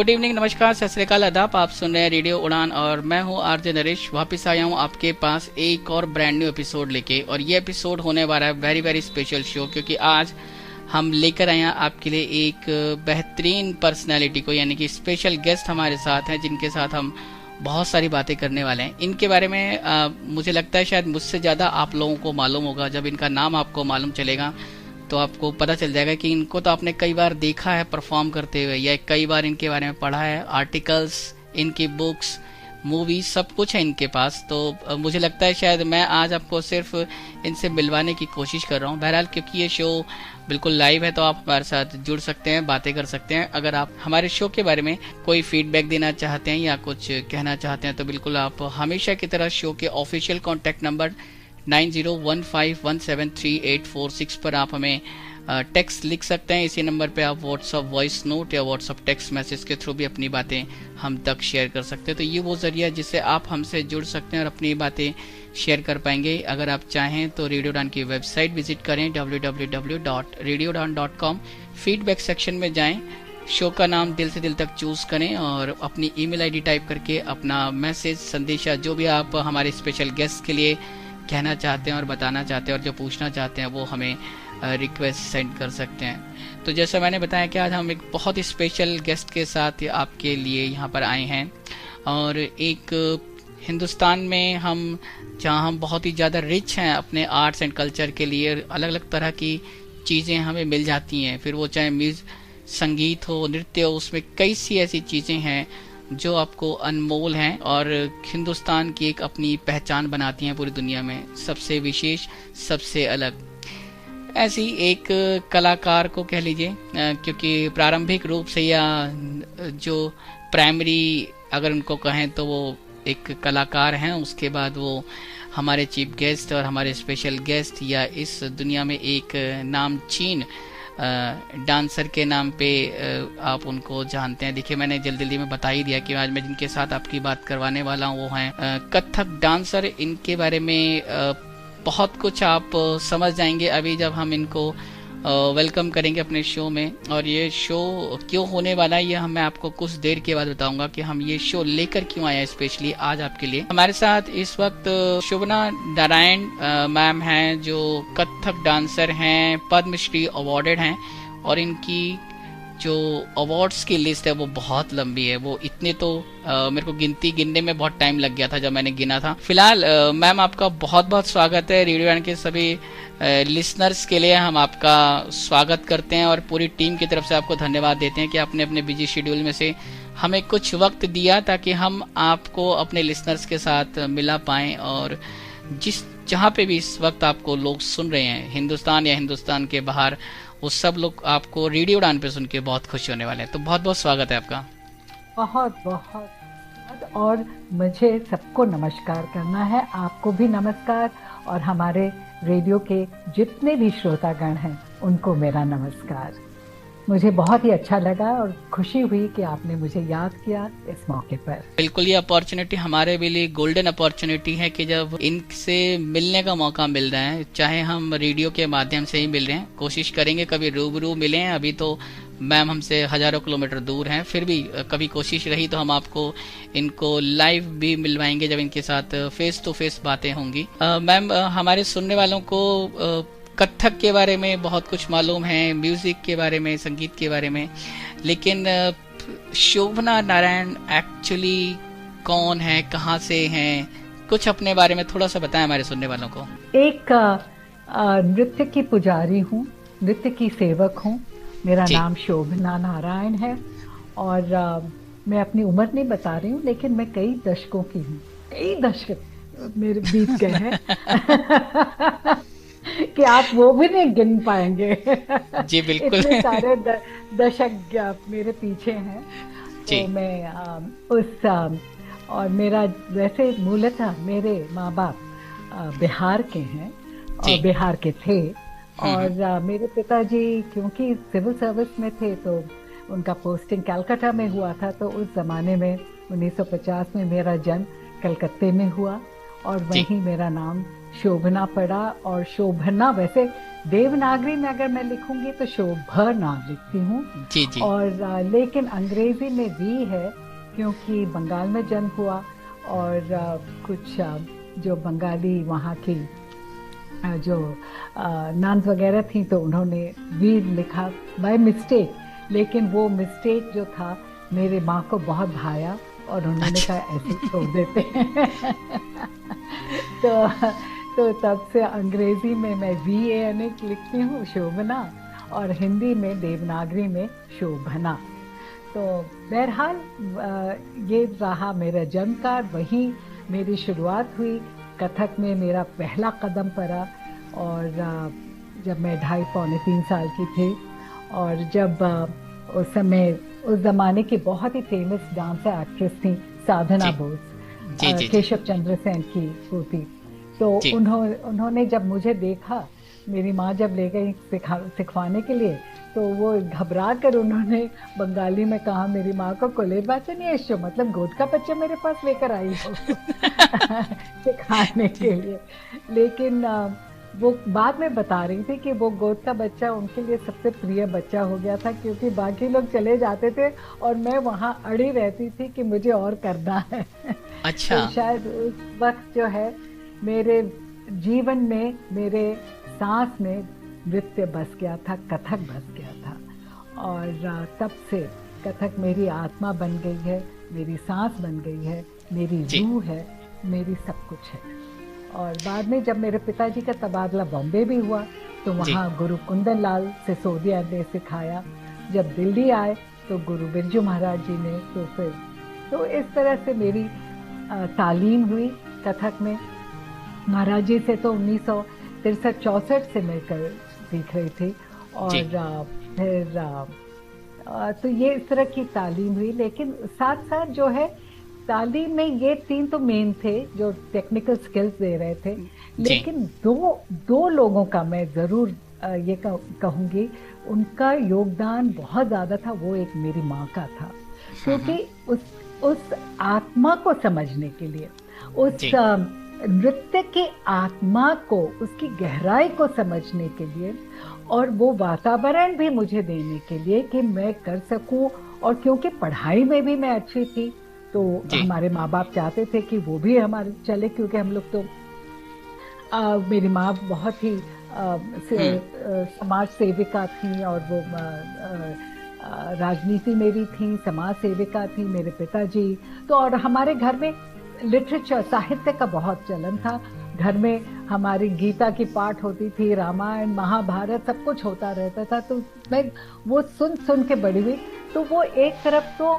Good evening, नमस्कार, सत श्री अकाल, आदाब। आप सुन रहे हैं रेडियो उड़ान और मैं हूं आरजे नरेश। वापस आया हूं आपके पास एक और ब्रांड न्यू एपिसोड लेके। और ये एपिसोड होने वाला है वेरी वेरी स्पेशल शो, क्योंकि आज हम लेकर आए हैं आपके लिए एक बेहतरीन पर्सनैलिटी को, यानी कि स्पेशल गेस्ट हमारे साथ हैं जिनके साथ हम बहुत सारी बातें करने वाले हैं। इनके बारे में मुझे लगता है शायद मुझसे ज़्यादा आप लोगों को मालूम होगा। जब इनका नाम आपको मालूम चलेगा तो आपको पता चल जाएगा कि इनको तो आपने कई बार देखा है परफॉर्म करते हुए, या कई बार इनके बारे में पढ़ा है, आर्टिकल्स, इनकी बुक्स, मूवी, सब कुछ है इनके पास। तो मुझे लगता है शायद मैं आज आपको सिर्फ इनसे मिलवाने की कोशिश कर रहा हूँ। बहरहाल क्योंकि ये शो बिल्कुल लाइव है तो आप हमारे साथ जुड़ सकते हैं, बातें कर सकते हैं। अगर आप हमारे शो के बारे में कोई फीडबैक देना चाहते हैं या कुछ कहना चाहते हैं तो बिल्कुल आप हमेशा की तरह शो के ऑफिशियल कॉन्टैक्ट नंबर 9015173846 पर आप हमें टेक्स्ट लिख सकते हैं। इसी नंबर पे आप व्हाट्सअप वॉइस नोट या व्हाट्सअप टेक्स्ट मैसेज के थ्रू भी अपनी बातें हम तक शेयर कर सकते हैं। तो ये वो जरिया जिससे आप हमसे जुड़ सकते हैं और अपनी बातें शेयर कर पाएंगे। अगर आप चाहें तो रेडियो उड़ान की वेबसाइट विजिट करें www.radioudan.com। फीडबैक सेक्शन में जाएं, शो का नाम दिल से दिल तक चूज करें और अपनी ईमेल आईडी टाइप करके अपना मैसेज, संदेशा, जो भी आप हमारे स्पेशल गेस्ट के लिए कहना चाहते हैं और बताना चाहते हैं और जो पूछना चाहते हैं वो हमें रिक्वेस्ट सेंड कर सकते हैं। तो जैसा मैंने बताया कि आज हम एक बहुत ही स्पेशल गेस्ट के साथ आपके लिए यहाँ पर आए हैं। और एक हिंदुस्तान में जहाँ हम बहुत ही ज़्यादा रिच हैं अपने आर्ट्स एंड कल्चर के लिए, अलग अलग तरह की चीज़ें हमें मिल जाती हैं, फिर वो चाहे संगीत हो, नृत्य हो, उसमें कई सी ऐसी चीज़ें हैं जो आपको अनमोल हैं और हिंदुस्तान की एक अपनी पहचान बनाती हैं पूरी दुनिया में, सबसे विशेष, सबसे अलग। ऐसी एक कलाकार को कह लीजिए, क्योंकि प्रारंभिक रूप से या जो प्राइमरी अगर उनको कहें तो वो एक कलाकार हैं। उसके बाद वो हमारे चीफ गेस्ट और हमारे स्पेशल गेस्ट, या इस दुनिया में एक नामचीन डांसर के नाम पे आप उनको जानते हैं। देखिए, मैंने जल्दी में बता ही दिया कि आज मैं जिनके साथ आपकी बात करवाने वाला हूँ वो हैं कथक डांसर। इनके बारे में बहुत कुछ आप समझ जाएंगे अभी जब हम इनको वेलकम करेंगे अपने शो में। और ये शो क्यों होने वाला है ये मैं आपको कुछ देर के बाद बताऊंगा कि हम ये शो लेकर क्यों आए हैं स्पेशली आज आपके लिए। हमारे साथ इस वक्त शोभना नारायण मैम हैं जो कथक डांसर हैं, पद्मश्री अवार्डेड हैं और इनकी जो अवार्ड्स की लिस्ट है वो बहुत लंबी है। वो इतने तो मेरे को गिनने में बहुत टाइम लग गया था जब मैंने गिना था। फिलहाल मैम आपका बहुत बहुत स्वागत है। रेडियो उड़ान के सभी लिसनर्स के लिए हम आपका स्वागत करते हैं और पूरी टीम की तरफ से आपको धन्यवाद देते हैं कि आपने अपने बिजी शेड्यूल में से हमें कुछ वक्त दिया ताकि हम आपको अपने लिसनर्स के साथ मिला पाएं। और जहाँ पे भी इस वक्त आपको लोग सुन रहे हैं, हिंदुस्तान या हिंदुस्तान के बाहर, वो सब लोग आपको रेडियो उड़ान पे सुन के बहुत खुश होने वाले हैं। तो बहुत बहुत स्वागत है आपका। बहुत बहुत। और मुझे सबको नमस्कार करना है, आपको भी नमस्कार, और हमारे रेडियो के जितने भी श्रोतागण हैं उनको मेरा नमस्कार। मुझे बहुत ही अच्छा लगा और खुशी हुई कि आपने मुझे याद किया इस मौके पर। बिल्कुल, ये अपॉर्चुनिटी हमारे भी लिए गोल्डन अपॉर्चुनिटी है कि जब इनसे मिलने का मौका मिल रहा है, चाहे हम रेडियो के माध्यम से ही मिल रहे हैं, कोशिश करेंगे कभी रूबरू मिलें। अभी तो मैम हमसे हजारों किलोमीटर दूर हैं, फिर भी कभी कोशिश रही तो हम आपको इनको लाइव भी मिलवाएंगे जब इनके साथ फेस टू फेस बातें होंगी। मैम, हमारे सुनने वालों को कथक के बारे में बहुत कुछ मालूम है, म्यूजिक के बारे में, संगीत के बारे में, लेकिन शोभना नारायण एक्चुअली कौन है, कहाँ से हैं, कुछ अपने बारे में थोड़ा सा बताएं हमारे सुनने वालों को। एक नृत्य की पुजारी हूँ, नृत्य की सेवक हूँ। मेरा नाम शोभना नारायण है और मैं अपनी उम्र नहीं बता रही हूँ, लेकिन मैं कई दशकों की हूँ। कई दशक मेरे बीत गए हैं कि आप वो भी नहीं गिन पाएंगे। जी बिल्कुल। इतने सारे दशक मेरे पीछे हैं। तो मैं और मेरा वैसे मूलतः मेरे माँ बाप बिहार के हैं और बिहार के थे। और मेरे पिताजी क्योंकि सिविल सर्विस में थे तो उनका पोस्टिंग कलकत्ता में हुआ था। तो उस ज़माने में 1950 में मेरा जन्म कलकत्ते में हुआ और वहीं मेरा नाम शोभना पड़ा। और शोभना वैसे देवनागरी में अगर मैं लिखूंगी तो शोभना लिखती हूँ। जी जी। और लेकिन अंग्रेजी में वी है, क्योंकि बंगाल में जन्म हुआ और कुछ जो बंगाली वहाँ की जो नन्स वगैरह थी तो उन्होंने वी लिखा बाय मिस्टेक, लेकिन वो मिस्टेक जो था मेरे माँ को बहुत भाया और उन्होंने कहा ऐसे छोड़ देते हैं। तो तब से अंग्रेजी में मैं VAN लिखती हूँ शोभना, और हिंदी में देवनागरी में शोभना। तो बहरहाल ये रहा मेरा जन्म का, वहीं मेरी शुरुआत हुई। कथक में मेरा पहला कदम पड़ा और जब मैं 2.5-3 साल की थी, और जब उस समय उस जमाने की बहुत ही फेमस डांसर एक्ट्रेस थी साधना बोस, केशव चंद्र सेन की पोती, तो उन्होंने जब मुझे देखा, मेरी माँ जब ले गई सिखवाने के लिए, तो वो घबरा कर उन्होंने बंगाली में कहा मेरी माँ को कोलेबाचनिएशो, मतलब गोद का बच्चा मेरे पास लेकर आई हो सिखाने के लिए। लेकिन वो बाद में बता रही थी कि वो गोद का बच्चा उनके लिए सबसे प्रिय बच्चा हो गया था, क्योंकि बाकी लोग चले जाते थे और मैं वहाँ अड़ी रहती थी कि मुझे और करना है। अच्छा। तो शायद उस वक्त जो है मेरे जीवन में, मेरे सांस में नृत्य बस गया था, कथक बस गया था, और तब से कथक मेरी आत्मा बन गई है, मेरी सांस बन गई है, मेरी रूह है, मेरी सब कुछ है। और बाद में जब मेरे पिताजी का तबादला बॉम्बे भी हुआ तो वहाँ गुरु कुंदन लाल सिसोदिया ने सिखाया। जब दिल्ली आए तो गुरु बिरजू महाराज जी ने, तो इस तरह से मेरी तालीम हुई कथक में। महाराज जी से तो 1963-64 से मैं सीख रही थी, और फिर तो ये इस तरह की तालीम हुई। लेकिन साथ साथ जो है तालीम में ये 3 तो मेन थे जो टेक्निकल स्किल्स दे रहे थे, लेकिन दो लोगों का मैं जरूर ये कहूँगी उनका योगदान बहुत ज़्यादा था। वो एक मेरी माँ का था, क्योंकि उस आत्मा को समझने के लिए, उस नृत्य के आत्मा को, उसकी गहराई को समझने के लिए, और वो वातावरण भी मुझे देने के लिए कि मैं कर सकूं। और क्योंकि पढ़ाई में भी मैं अच्छी थी, तो हमारे माँ बाप चाहते थे कि वो भी हमारे चले, क्योंकि हम लोग तो मेरी माँ बहुत ही समाज सेविका थी, और वो राजनीति में भी थी, समाज सेविका थी मेरे पिताजी तो। और हमारे घर में लिटरेचर, साहित्य का बहुत चलन था। घर में हमारी गीता की पाठ होती थी, रामायण महाभारत सब कुछ होता रहता था, तो मैं वो सुन के बड़ी हुई। तो वो एक तरफ तो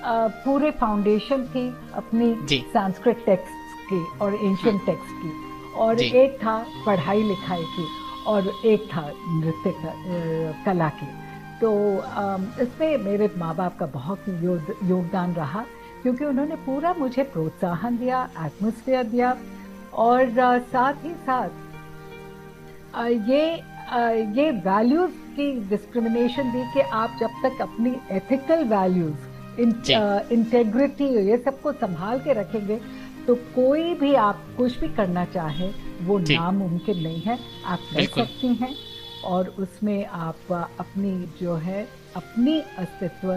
पूरे फाउंडेशन थी अपनी संस्कृत टेक्स्ट की और एंशिएंट टेक्स्ट की, और एक था पढ़ाई लिखाई की, और एक था नृत्य कला की। तो इसमें मेरे माँ बाप का बहुत योगदान रहा, क्योंकि उन्होंने पूरा मुझे प्रोत्साहन दिया, एटमॉस्फेयर दिया, और साथ ही साथ ये वैल्यूज की डिस्क्रिमिनेशन दी कि आप जब तक अपनी एथिकल वैल्यूज, इंटेग्रिटी, ये सबको संभाल के रखेंगे तो कोई भी आप कुछ भी करना चाहे वो नामुमकिन नहीं है। आप कर सकती हैं, और उसमें आप अपनी जो है अपनी अस्तित्व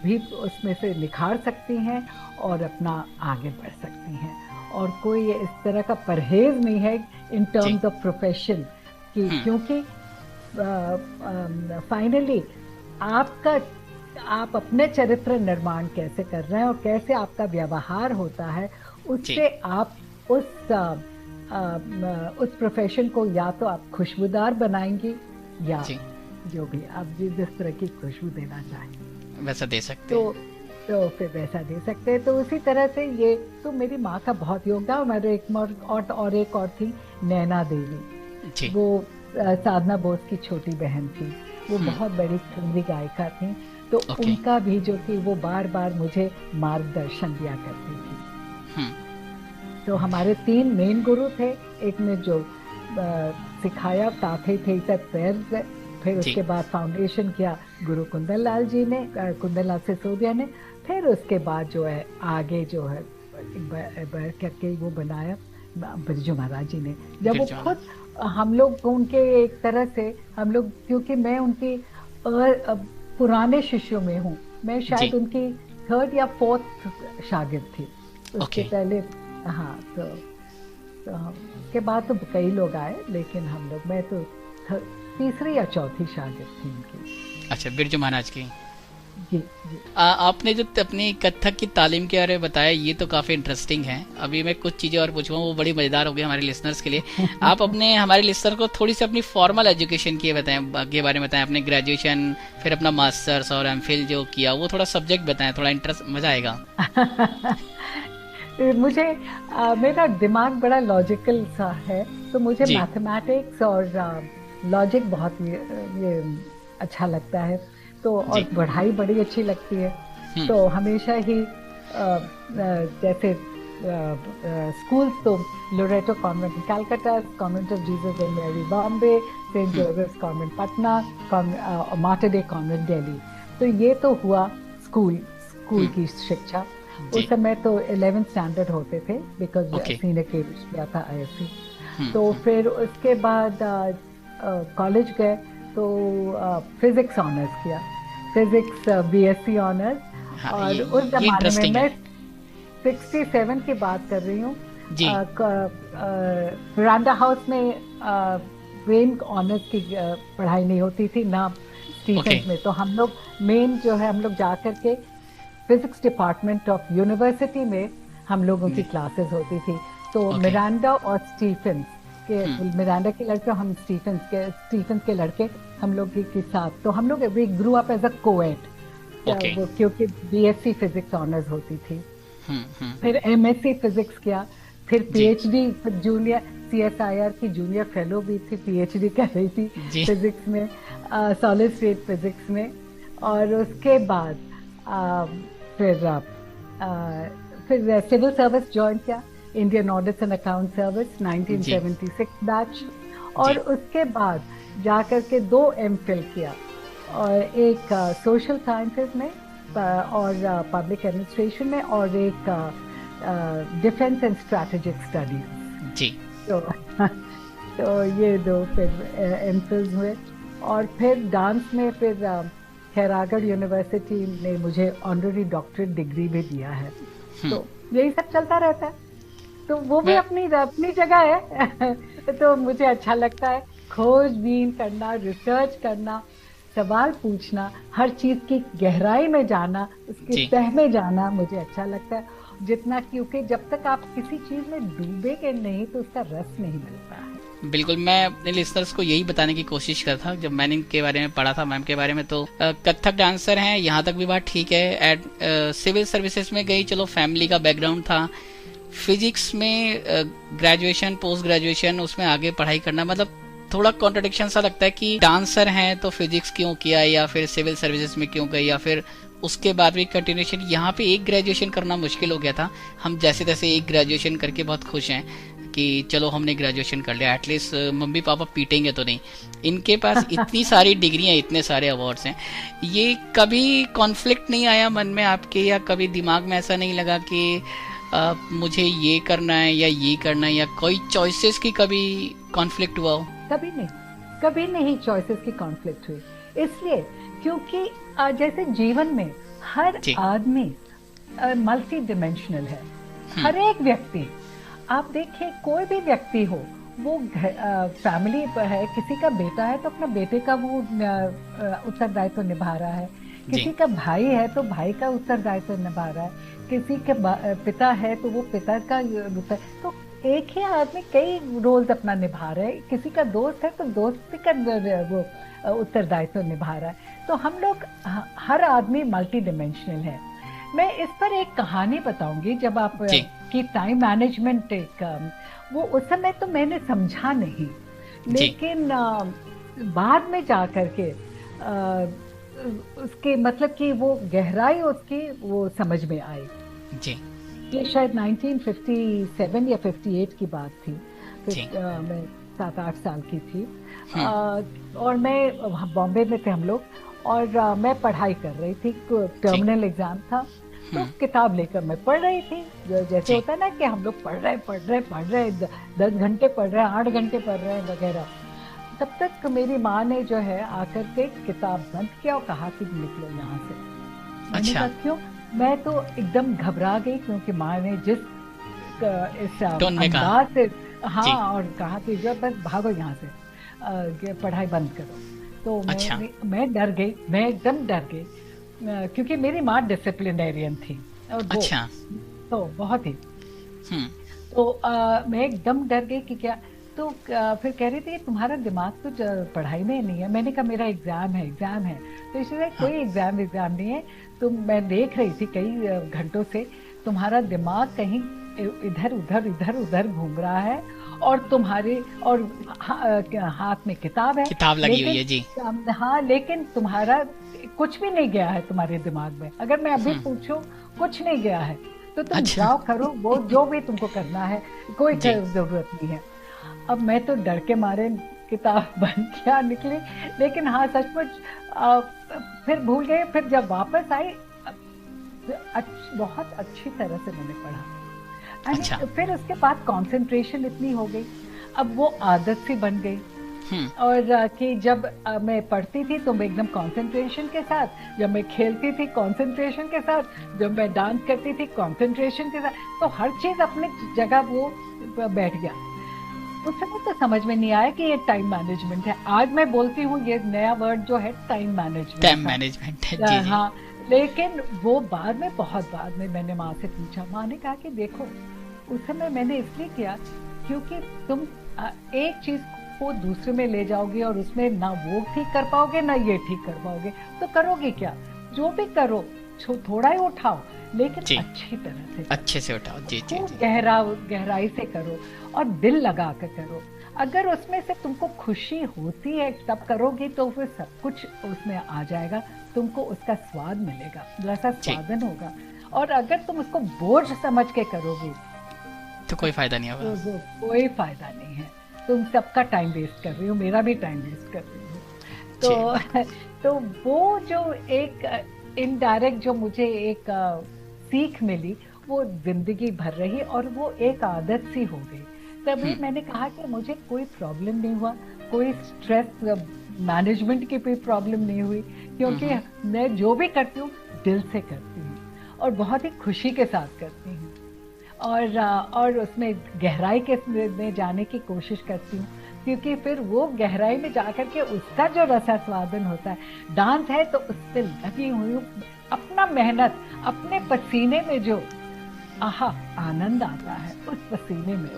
भी उसमें से निखार सकती हैं और अपना आगे बढ़ सकती हैं। और कोई इस तरह का परहेज नहीं है इन टर्म्स ऑफ प्रोफेशन की, क्योंकि फाइनली आप अपने चरित्र निर्माण कैसे कर रहे हैं और कैसे आपका व्यवहार होता है, उससे आप उस प्रोफेशन को या तो आप खुशबूदार बनाएंगी, या जो भी आप जिस तरह की खुशबू देना चाहें वैसा दे सकते हैं, तो फिर वैसा दे सकते हैं। तो उसी तरह से ये तो मेरी माँ का बहुत योगदान। मेरे एक और थी नैना देवी, वो साधना बोस की छोटी बहन थी, वो बहुत बड़ी ठुमरी गायिका थी। तो उनका भी जो थी वो बार बार मुझे मार्गदर्शन दिया करती थी। तो हमारे 3 मेन गुरु थे, एक ने जो सिखाया ताथे थे सब पैर, फिर उसके बाद फाउंडेशन किया गुरु कुंदन लाल जी ने, कुंदन लाल सिसोदिया ने, फिर उसके बाद जो है आगे जो है बढ़ करके वो बनाया बिरजू महाराज जी ने, जब वो खुद हम लोग उनके एक तरह से हम लोग, क्योंकि मैं उनकी पुराने शिष्यों में हूँ, मैं शायद उनकी 3rd या 4th शागिर्द थी उसके पहले। हाँ, तो उसके बाद तो कई लोग आए, लेकिन हम लोग, मैं तो 3री या 4थी शागिर्द थी उनकी। अच्छा, बिरजू महाराज की। जी जी। आपने जो अपनी कथक की तालीम के बारे में बताया, ये तो काफी इंटरेस्टिंग है। अभी मैं कुछ चीजें और पूछूंगा, वो बड़ी मजेदार होगी हमारे लिसनर्स के लिए। आप अपने हमारे लिसनर को थोड़ी सी अपनी फॉर्मल एजुकेशन के बारे में बताएं, अपने ग्रेजुएशन, फिर अपना मास्टर्स और एमफिल जो किया, वो थोड़ा सब्जेक्ट बताएं, थोड़ा इंटरेस्ट, मजा आएगा। मुझे मेरा दिमाग बड़ा लॉजिकल सा है, तो मुझे मैथमेटिक्स और लॉजिक बहुत ये अच्छा लगता है, तो और पढ़ाई बड़ी अच्छी लगती है। तो हमेशा ही जैसे स्कूल तो Loreto convent Calcutta, convent of Jesus and Mary Bombay, saint Joseph's convent Patna, Mater Dei convent Delhi. तो ये तो हुआ स्कूल की शिक्षा। उस समय तो 11th स्टैंडर्ड होते थे, बिकॉज सीनियर के किया था ISC। तो फिर उसके बाद कॉलेज गए, तो फिजिक्स ऑनर्स किया, फिजिक्स BSc ऑनर्स। और उस जमाने में, मैं 67 की बात कर रही हूँ, मिरांडा हाउस में मेन ऑनर्स की पढ़ाई नहीं होती थी ना स्टीफेंस में। तो हम लोग मेन जो है, हम लोग जा करके फिजिक्स डिपार्टमेंट ऑफ यूनिवर्सिटी में हम लोगों की क्लासेस होती थी। तो मिरांडा और स्टीफेंस के, मिरांडा के लड़के, हम स्टीफेंस के लड़के, हम लोग के साथ, तो हम लोग we grew up as a coed, क्योंकि BSc फिजिक्स ऑनर्स होती थी। फिर MSc फिजिक्स किया, फिर PhD, फिर जूनियर CSIR की जूनियर फेलो भी थी, PhD कर रही थी फिजिक्स में, सॉलिड स्टेट फिजिक्स में। और उसके बाद फिर सिविल सर्विस ज्वाइन किया, Indian audit and account service 1976 batch. और उसके बाद जाकर के 2 MPhil किया, और एक सोशल साइंसेज में और पब्लिक एडमिनिस्ट्रेशन में, और एक डिफेंस एंड स्ट्रैटेजिक स्टडीज जी। तो ये 2 फिर MPhils हुए। और फिर डांस में फिर खैरागढ़ यूनिवर्सिटी ने मुझे ऑनररी डॉक्टरेट डिग्री भी दिया है। तो यही सब चलता रहता है, तो वो भी अपनी जगह है। तो मुझे अच्छा लगता है खोजबीन करना, रिसर्च करना, सवाल पूछना, हर चीज की गहराई में जाना, उसकी तह में जाना मुझे अच्छा लगता है जितना, क्योंकि जब तक आप किसी चीज में डूबेंगे नहीं तो उसका रस नहीं मिलता है। बिल्कुल, मैं अपने लिसनर्स को यही बताने की कोशिश कर था। जब मैंने इनके बारे में पढ़ा था, मैम के बारे में, तो कथक डांसर हैं, यहाँ तक भी बात ठीक है। सिविल सर्विसेज में गई, चलो फैमिली का बैकग्राउंड था। फिजिक्स में ग्रेजुएशन, पोस्ट ग्रेजुएशन, उसमें आगे पढ़ाई करना, मतलब थोड़ा कॉन्ट्रडिक्शन सा लगता है कि डांसर हैं तो फिजिक्स क्यों किया, या फिर सिविल सर्विसेज में क्यों गई, या फिर उसके बाद भी कंटिन्यूएशन। यहाँ पे एक ग्रेजुएशन करना मुश्किल हो गया था। हम जैसे तैसे एक ग्रेजुएशन करके बहुत खुश हैं कि चलो हमने ग्रेजुएशन कर लिया, एटलीस्ट मम्मी पापा पीटेंगे तो नहीं। इनके पास इतनी सारी डिग्रियां, इतने सारे अवार्ड्स हैं, ये कभी कॉन्फ्लिक्ट नहीं आया मन में आपके, या कभी दिमाग में ऐसा नहीं लगा कि मुझे ये करना है या ये करना है, या कोई चॉइसेस की कभी कॉन्फ्लिक्ट हुआ हो? कभी नहीं चॉइसेस की कॉन्फ्लिक्ट हुई, इसलिए क्योंकि जैसे जीवन में हर आदमी मल्टी डिमेंशनल है। हर एक व्यक्ति, आप देखिए कोई भी व्यक्ति हो, वो फैमिली है, किसी का बेटा है तो अपना बेटे का वो उत्तरदायित्व निभा रहा है, किसी का भाई है तो भाई का उत्तरदायित्व निभा रहा है, किसी के पिता है तो वो पिता का, तो एक ही आदमी कई रोल्स अपना निभा रहे हैं। किसी का दोस्त है तो दोस्ती का वो उत्तरदायित्व निभा रहा है। तो हम लोग, हर आदमी मल्टी डिमेंशनल है। मैं इस पर एक कहानी बताऊंगी। जब आप की टाइम मैनेजमेंट वो उस समय तो मैंने समझा नहीं, लेकिन बाद में जा करके उसके मतलब कि वो गहराई उसकी वो समझ में आई जी। ये शायद 1957 या 58 की बात थी। मैं 7-8 साल की थी और मैं बॉम्बे में थे हम लोग, और मैं पढ़ाई कर रही थी, टर्मिनल एग्जाम था। तो किताब लेकर मैं पढ़ रही थी, जैसे होता है ना कि हम लोग पढ़ रहे 10 घंटे पढ़ रहे हैं, 8 घंटे पढ़ रहे हैं वगैरह। तब तक मेरी माँ ने जो है आकर के किताब बंद किया और कहा कि निकलो यहाँ से। मैंने कहा क्यों? मैं तो एकदम घबरा गई, क्योंकि माँ ने जिस इस अंदाज से और कहा कि जब बस भागो यहाँ से, पढ़ाई बंद करो। तो मैं डर गई, मैं एकदम डर गई, क्योंकि मेरी माँ डिसिप्लिनेरियन थी और तो बहुत ही तो मैं एकदम डर गई कि क्या। तो फिर कह रही थी तुम्हारा दिमाग तो पढ़ाई में नहीं है। मैंने कहा मेरा एग्जाम है। तो इसलिए कोई एग्जाम नहीं है, तो मैं देख रही थी कई घंटों से तुम्हारा दिमाग कहीं इधर उधर घूम रहा है, और तुम्हारे हाथ में किताब है, किताब लगी हुई है जी। हाँ, लेकिन तुम्हारा कुछ भी नहीं गया है तुम्हारे दिमाग में। अगर मैं अभी पूछूं कुछ नहीं गया है तो तुम जाओ करो वो जो भी तुमको करना है, कोई जरूरत नहीं है। अब मैं तो डर के मारे किताब बंद किया, निकली। लेकिन हाँ, सचमुच फिर भूल गए। फिर जब वापस आई बहुत अच्छी तरह से मैंने पढ़ा। फिर उसके बाद कंसंट्रेशन इतनी हो गई, अब वो आदत सी बन गई। और कि जब मैं पढ़ती थी तो मैं एकदम कंसंट्रेशन के साथ, जब मैं खेलती थी कंसंट्रेशन के साथ, जब मैं डांस करती थी कंसंट्रेशन के साथ, तो हर चीज अपनी जगह वो बैठ गया। उस समय तो समझ में नहीं आया कि ये टाइम मैनेजमेंट है। आज मैं बोलती हूँ ये नया वर्ड जो है टाइम मैनेजमेंट है। जी। हाँ, लेकिन वो बहुत बाद में मैंने माँ से पूछा। माँ ने कहा कि देखो उस समय मैंने इसलिए किया क्योंकि तुम एक चीज को दूसरे में ले जाओगे और उसमें ना वो ठीक कर पाओगे ना ये ठीक कर पाओगे, तो करोगे क्या? जो भी करो थोड़ा ही उठाओ, लेकिन अच्छी तरह से, अच्छे से उठाओ। जी। गहराई से करो और दिल लगा कर करो। अगर उसमें से तुमको खुशी होती है तब करोगी तो फिर सब कुछ उसमें आ जाएगा, तुमको उसका स्वाद मिलेगा, रसा स्वादन होगा। और अगर तुम उसको बोझ समझ के करोगी तो कोई फायदा नहीं होगा। तो कोई फायदा नहीं है। तुम सबका टाइम वेस्ट कर रही हो, मेरा भी टाइम वेस्ट कर रही हो। तो वो जो एक इनडायरेक्ट जो मुझे एक सीख मिली वो जिंदगी भर रही और वो एक आदत सी हो गई। तभी मैंने कहा कि मुझे कोई प्रॉब्लम नहीं हुआ, कोई स्ट्रेस मैनेजमेंट की कोई प्रॉब्लम नहीं हुई, क्योंकि मैं जो भी करती हूँ दिल से करती हूँ और बहुत ही खुशी के साथ करती हूँ, और उसमें गहराई के में जाने की कोशिश करती हूँ, क्योंकि फिर वो गहराई में जाकर के उसका जो रसास्वादन होता है। डांस है तो उस पर लगी हुई अपना मेहनत, अपने पसीने में जो आनंद आता है, उस पसीने में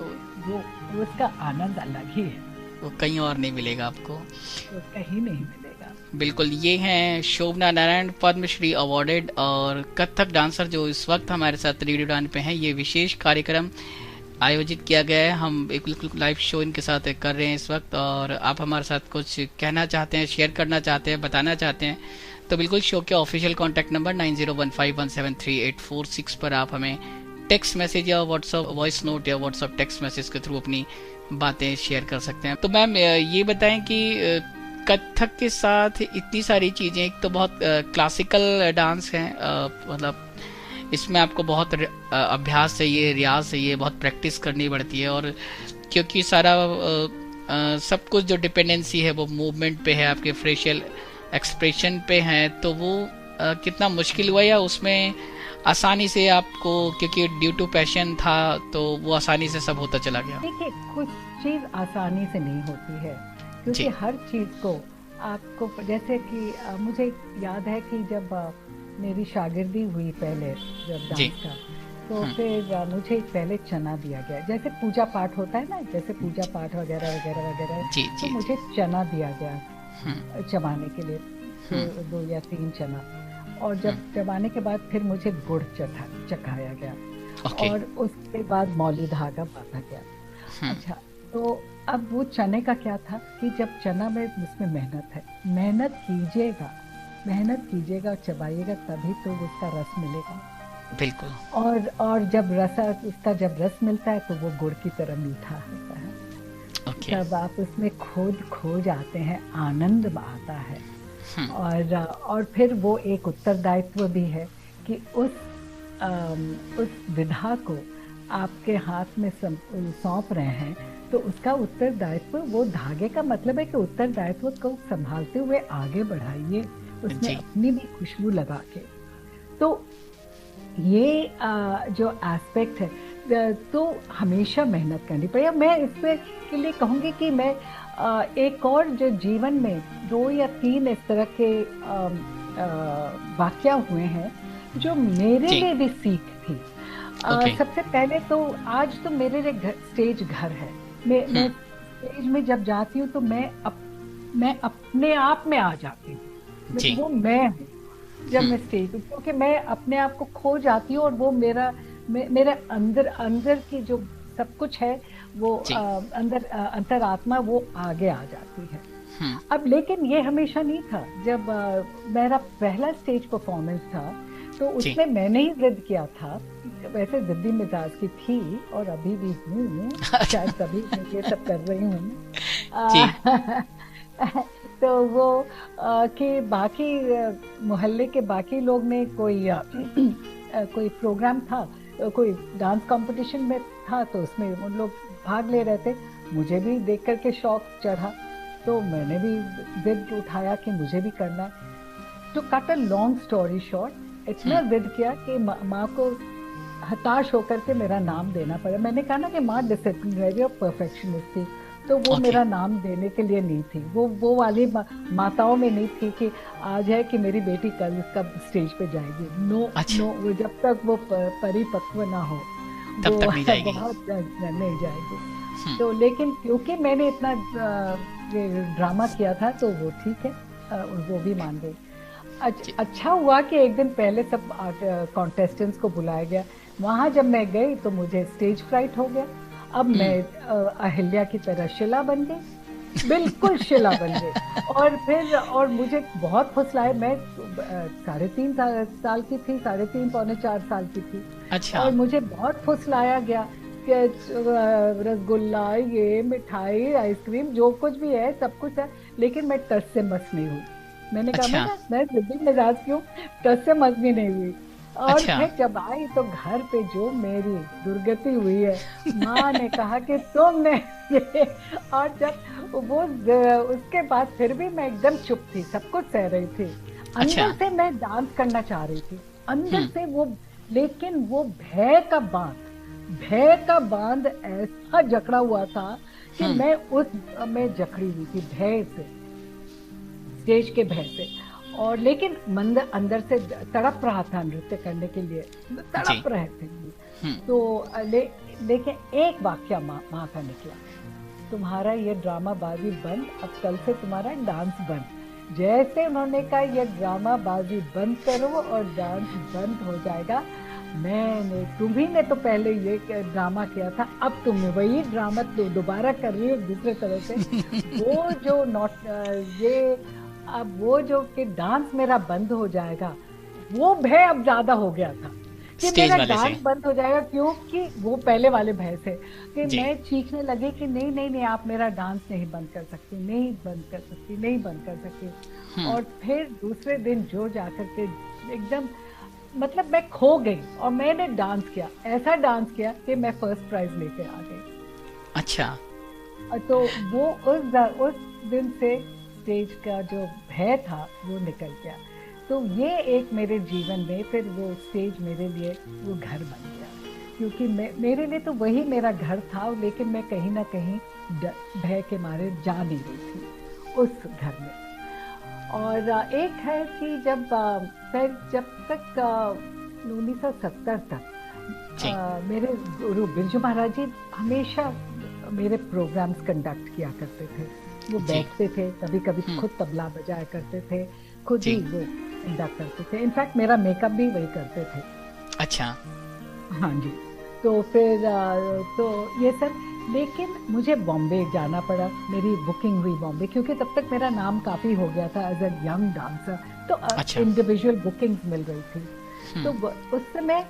वो उसका आनंद अलग ही है, वो कहीं और नहीं मिलेगा आपको, वो कहीं नहीं मिलेगा। बिल्कुल। ये हैं शोभना नारायण, पद्मश्री अवार्डेड और कथक डांसर, जो इस वक्त हमारे साथ रेडियो डान पे हैं। ये विशेष कार्यक्रम आयोजित किया गया है, हम एक बिल्कुल लाइव शो इनके साथ कर रहे हैं इस वक्त, और आप हमारे साथ कुछ कहना चाहते हैं, शेयर करना चाहते हैं, बताना चाहते हैं, तो बिल्कुल शो के ऑफिशियल कॉन्टैक्ट नंबर 9015173846 पर आप हमें टेक्स्ट मैसेज या व्हाट्सएप वॉइस नोट या व्हाट्सएप टेक्स्ट मैसेज के थ्रू अपनी बातें शेयर कर सकते हैं। तो मैम ये बताएं कि कथक के साथ इतनी सारी चीजें, एक तो बहुत क्लासिकल डांस है, मतलब इसमें आपको बहुत अभ्यास चाहिए, रियाज चाहिए, बहुत प्रैक्टिस करनी पड़ती है, और क्योंकि सारा सब कुछ जो डिपेंडेंसी है वो मूवमेंट पे है, आपके फेशियल एक्सप्रेशन पे है, तो वो कितना मुश्किल हुआ या उसमें आसानी से आपको, क्योंकि ड्यू टू पैशन था तो वो आसानी से सब होता चला गया? देखिए, कुछ चीज आसानी से नहीं होती है, क्योंकि हर चीज को आपको, जैसे कि मुझे याद है कि जब मेरी शागिर्दी हुई पहले जब डांस का, तो फिर मुझे पहले चना दिया गया, जैसे पूजा पाठ होता है ना, जैसे पूजा पाठ वगैरह वगैरह वगैरह, तो मुझे चना दिया गया चबाने के लिए, 2 या 3 चना, और जब चबाने के बाद फिर मुझे गुड़ चखाया गया, और उसके बाद मौली धागा बांधा गया। अच्छा, तो अब वो चने का क्या था कि जब चना में उसमें मेहनत है, मेहनत कीजिएगा और चबाइएगा, तभी तो उसका रस मिलेगा। बिल्कुल। और जब उसका रस मिलता है तो वो गुड़ की तरह मीठा होता है। जब आप उसमें खो जाते हैं, आनंद आता है। और फिर वो एक उत्तरदायित्व भी है कि उस उस विधा को आपके हाथ में सौंप रहे हैं, तो उसका उत्तरदायित्व, वो धागे का मतलब है कि उत्तरदायित्व को संभालते हुए आगे बढ़ाइए, उसमें अपनी भी खुशबू लगा के। तो ये जो एस्पेक्ट है, तो हमेशा मेहनत करनी पड़ेगी। मैं इसके के लिए कहूँगी कि मैं एक और जो जीवन में 2 या 3 इस तरह के वाक़या हुए हैं जो मेरे लिए भी सीख थी। सबसे पहले तो आज तो मेरे लिए स्टेज घर है। मैं स्टेज में जब जाती हूँ तो मैं अपने आप में आ जाती हूँ, वो मैं हूँ जब मैं स्टेज पे, क्योंकि मैं अपने आप को खो जाती हूँ और वो मेरे अंदर की जो सब कुछ है वो अंतरात्मा वो आगे आ जाती है। अब लेकिन ये हमेशा नहीं था। जब मेरा पहला स्टेज परफॉर्मेंस था तो उसमें मैंने ही जिद किया था। वैसे जिद्दी मिजाज की थी और अभी भी हूँ, शायद तभी ये सब कर रही हूँ। तो वो कि बाकी मोहल्ले के बाकी लोग ने कोई प्रोग्राम था, कोई डांस कंपटीशन में था, तो उसमें उन लोग भाग ले रहे थे। मुझे भी देख करके शौक चढ़ा, तो मैंने भी जिद उठाया कि मुझे भी करना है। तो cut a long story short, इतना जिद किया कि माँ को हताश होकर के मेरा नाम देना पड़ा। मैंने कहा ना कि माँ डिसिप्लिनरी और परफेक्शनिस्ट थी, तो वो मेरा नाम देने के लिए नहीं थी। वो वाली माताओं में नहीं थी कि आज है कि मेरी बेटी कल इसका स्टेज पे जाएगी। नो, वो जब तक वो परिपक्व ना हो तब तक नहीं जाएगी, बहुत नहीं जाएगी। तो लेकिन क्योंकि मैंने इतना ड्रामा किया था तो वो ठीक है, वो भी मान गई। अच्छा हुआ कि एक दिन पहले सब कॉन्टेस्टेंट्स को बुलाया गया। वहाँ जब मैं गई तो मुझे स्टेज फ्राइट हो गया। अब मैं अहिल्या की तरह शिला बन गई, बिल्कुल शिला बन गई। और मुझे बहुत फुसलाए। मैं 3.5 साल की थी, 3.5 पौने 4 साल की थी। अच्छा। और मुझे बहुत फुसलाया गया कि रसगुल्ला, ये मिठाई, आइसक्रीम, जो कुछ भी है सब कुछ है, लेकिन मैं टस से मस नहीं हुई। मैंने कहा मैं जिद्दी मिजाज की हूँ, टस से मस भी नहीं हुई। और फिर जब आई तो घर पे जो मेरी दुर्गति हुई है, माँ ने कहा कि तुमने और जब वो उसके बाद फिर भी मैं एकदम चुप थी, सब कुछ सह रही थी। अंदर से मैं डांस करना चाह रही थी, अंदर से वो, लेकिन वो भय का बांध ऐसा जकड़ा हुआ था कि मैं जकड़ी हुई थी भय से, स्टेज के भय से। और लेकिन अंदर से तड़प रहा था नृत्य करने के लिए, तड़प रहे थे। तो लेकिन एक वाक्य माँ का निकला, तुम्हारा ये ड्रामाबाजी बंद, अब कल से तुम्हारा डांस बंद। जैसे उन्होंने कहा ये ड्रामाबाजी बंद करो और डांस बंद हो जाएगा। तुम्ही ने तो पहले ये ड्रामा किया था, अब तुमने वही ड्रामा दोबारा कर रही हो दूसरे तरह से। वो जो कि डांस मेरा बंद हो जाएगा, वो भय अब ज्यादा हो गया था कि मेरा डांस बंद हो जाएगा, क्योंकि वो पहले वाले भय से कि मैं चीखने लगी कि नहीं, आप मेरा डांस नहीं बंद कर सकती, नहीं बंद कर सकती। और फिर दूसरे दिन जो जाकर के एकदम, मतलब मैं खो गई और मैंने डांस किया, ऐसा डांस किया कि मैं फर्स्ट प्राइज लेके आ गई। अच्छा। तो वो उस दिन से स्टेज का जो भय था वो निकल गया। तो ये एक मेरे जीवन में फिर वो स्टेज मेरे लिए वो घर बन गया, क्योंकि मेरे लिए तो वही मेरा घर था, लेकिन मैं कहीं ना कहीं भय के मारे जा नहीं रही थी उस घर में। और एक है कि जब तक 1970 तक मेरे गुरु बिरजू महाराज जी हमेशा मेरे प्रोग्राम्स कंडक्ट किया करते थे। वो बैठते थे, कभी कभी खुद तबला बजाया करते थे, खुद ही वो कंडक्ट करते थे। इनफैक्ट मेरा मेकअप भी वही करते थे। अच्छा। हाँ जी। तो फिर तो ये सब, लेकिन मुझे बॉम्बे जाना पड़ा, मेरी बुकिंग हुई बॉम्बे, क्योंकि तब तक मेरा नाम काफी हो गया था एज अ यंग डांसर, तो इंडिविजुअल बुकिंग्स मिल रही थी। तो उस समय,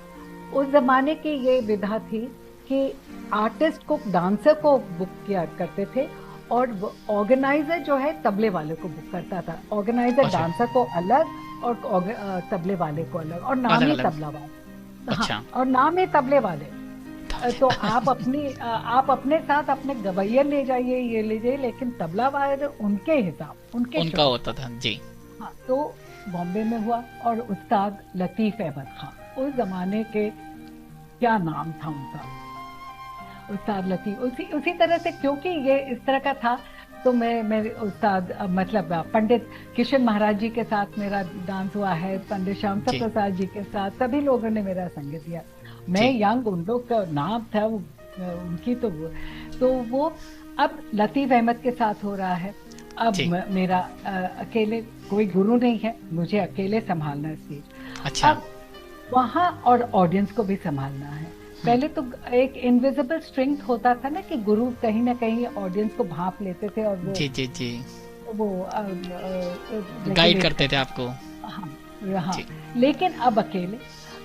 उस जमाने की ये विधा थी कि आर्टिस्ट को, डांसर को बुक किया करते थे और ऑर्गेनाइजर जो है तबले वाले को बुक करता था। ऑर्गेनाइजर डांसर को अलग और तबले वाले को अलग, और नाम ही तबला वाला। अच्छा। हाँ, और नाम है तबले वाले। तो आप अपने साथ अपने गवैया ले जाइए, ये ले जाइए, लेकिन तबला वाले उनके हिसाब, उनके उनका शौक होता का। था जी। हाँ, तो बॉम्बे में हुआ। और उस्ताद लतीफ अहमद खान, उस जमाने के क्या नाम था उनका, उस्ताद लतीफ। उसी उसी तरह से, क्योंकि ये इस तरह का था, तो मैं मेरे उस्ताद मतलब पंडित किशन महाराज जी के साथ मेरा डांस हुआ है, पंडित श्याम जी प्रसाद जी के साथ, सभी लोगों ने मेरा संगीत दिया। मैं जी यंग, उन लोग का नाम था वो, उनकी तो वो अब लतीफ अहमद के साथ हो रहा है। अब जी। मेरा अकेले, कोई गुरु नहीं है, मुझे अकेले संभालना है स्टेज। अच्छा। अब वहाँ और ऑडियंस को भी संभालना है। पहले तो एक इनविजिबल स्ट्रिंग होता था ना, कि गुरु कहीं ना कहीं ऑडियंस को भांप लेते थे, और जी जी जी। वो गाइड रेगुलेट करते थे करते आपको। थे। हाँ हाँ। जी लेकिन अब अकेले,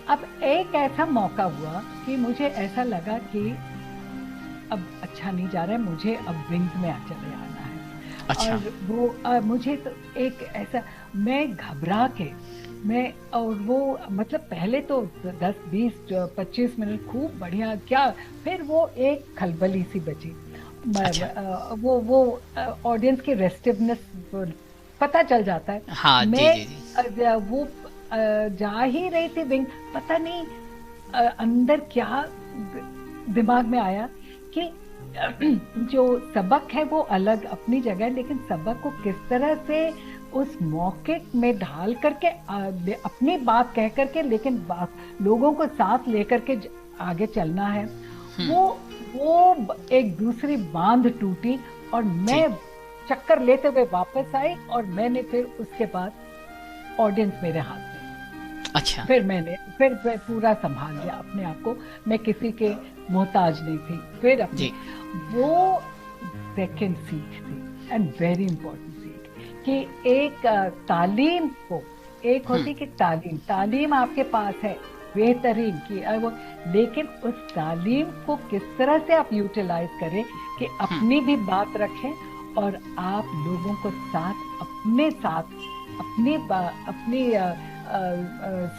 अब एक ऐसा मौका हुआ कि मुझे ऐसा लगा कि अब अच्छा नहीं जा रहा है, मुझे अब विंग्स में चले आना है। अच्छा। और वो मुझे तो एक ऐसा, मैं घबरा के, मैं, और वो मतलब पहले तो 10 20 25 मिनट खूब बढ़िया क्या, फिर वो एक खलबली सी बची। अच्छा। वो ऑडियंस की रेस्टिवनेस पता चल जाता है। हाँ जी मैं जी जी। वो जा ही रही थी विंग, पता नहीं अंदर क्या दिमाग में आया कि जो सबक है वो अलग अपनी जगह है, लेकिन सबक को किस तरह से उस मौके में ढाल करके अपनी बात कह करके, लेकिन लोगों को साथ लेकर के आगे चलना है। वो वो एक दूसरी बांध टूटी, और जी। मैं चक्कर लेते हुए वापस आई, और मैंने फिर उसके बाद ऑडियंस मेरे हाथ में। अच्छा। फिर मैं पूरा संभाल लिया अपने आप को, मैं किसी के मोहताज नहीं थी। फिर अपने, जी वो सेकंड सीख थी, एंड वेरी इंपॉर्टेंट सीख, कि एक तालीम को, एक होती कि तालीम आपके पास है बेहतरीन की, वो, लेकिन उस तालीम को किस तरह से आप यूटिलाइज करें कि अपनी भी बात रखें, और आप लोगों को अपने साथ अपनी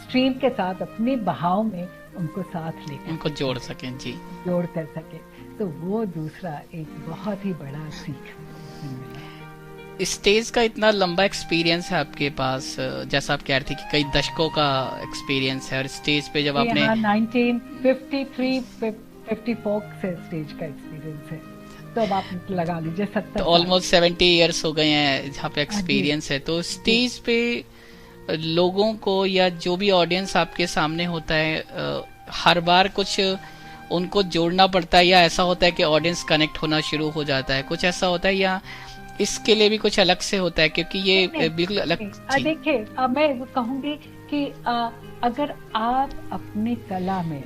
स्ट्रीम के साथ, अपने बहाव में उनको साथ लेकर उनको जोड़ सकें। जी। जोड़ कर सके। तो वो दूसरा एक बहुत ही बड़ा सीख मिला। स्टेज का इतना लंबा एक्सपीरियंस है आपके पास, जैसा आप कह रहे थे कि कई दशकों का एक्सपीरियंस है, और स्टेज पे जब आपने, हाँ, 1953-54 से स्टेज का एक्सपीरियंस है, तो अब आप लगा लीजिए 70 तो साल। ऑलमोस्ट 70 इयर्स हो गए हैं जहाँ पे हाँ जी एक्सपीरियंस है। तो जी। स्टेज पे लोगों को, या जो भी ऑडियंस आपके सामने होता है, हर बार कुछ उनको जोड़ना पड़ता है, या ऐसा होता है कि ऑडियंस कनेक्ट होना शुरू हो जाता है, कुछ ऐसा होता है, या इसके लिए भी कुछ अलग से होता है? क्योंकि ये बिल्कुल अलग। देखिए, मैं कहूंगी कि अगर आप अपनी कला में,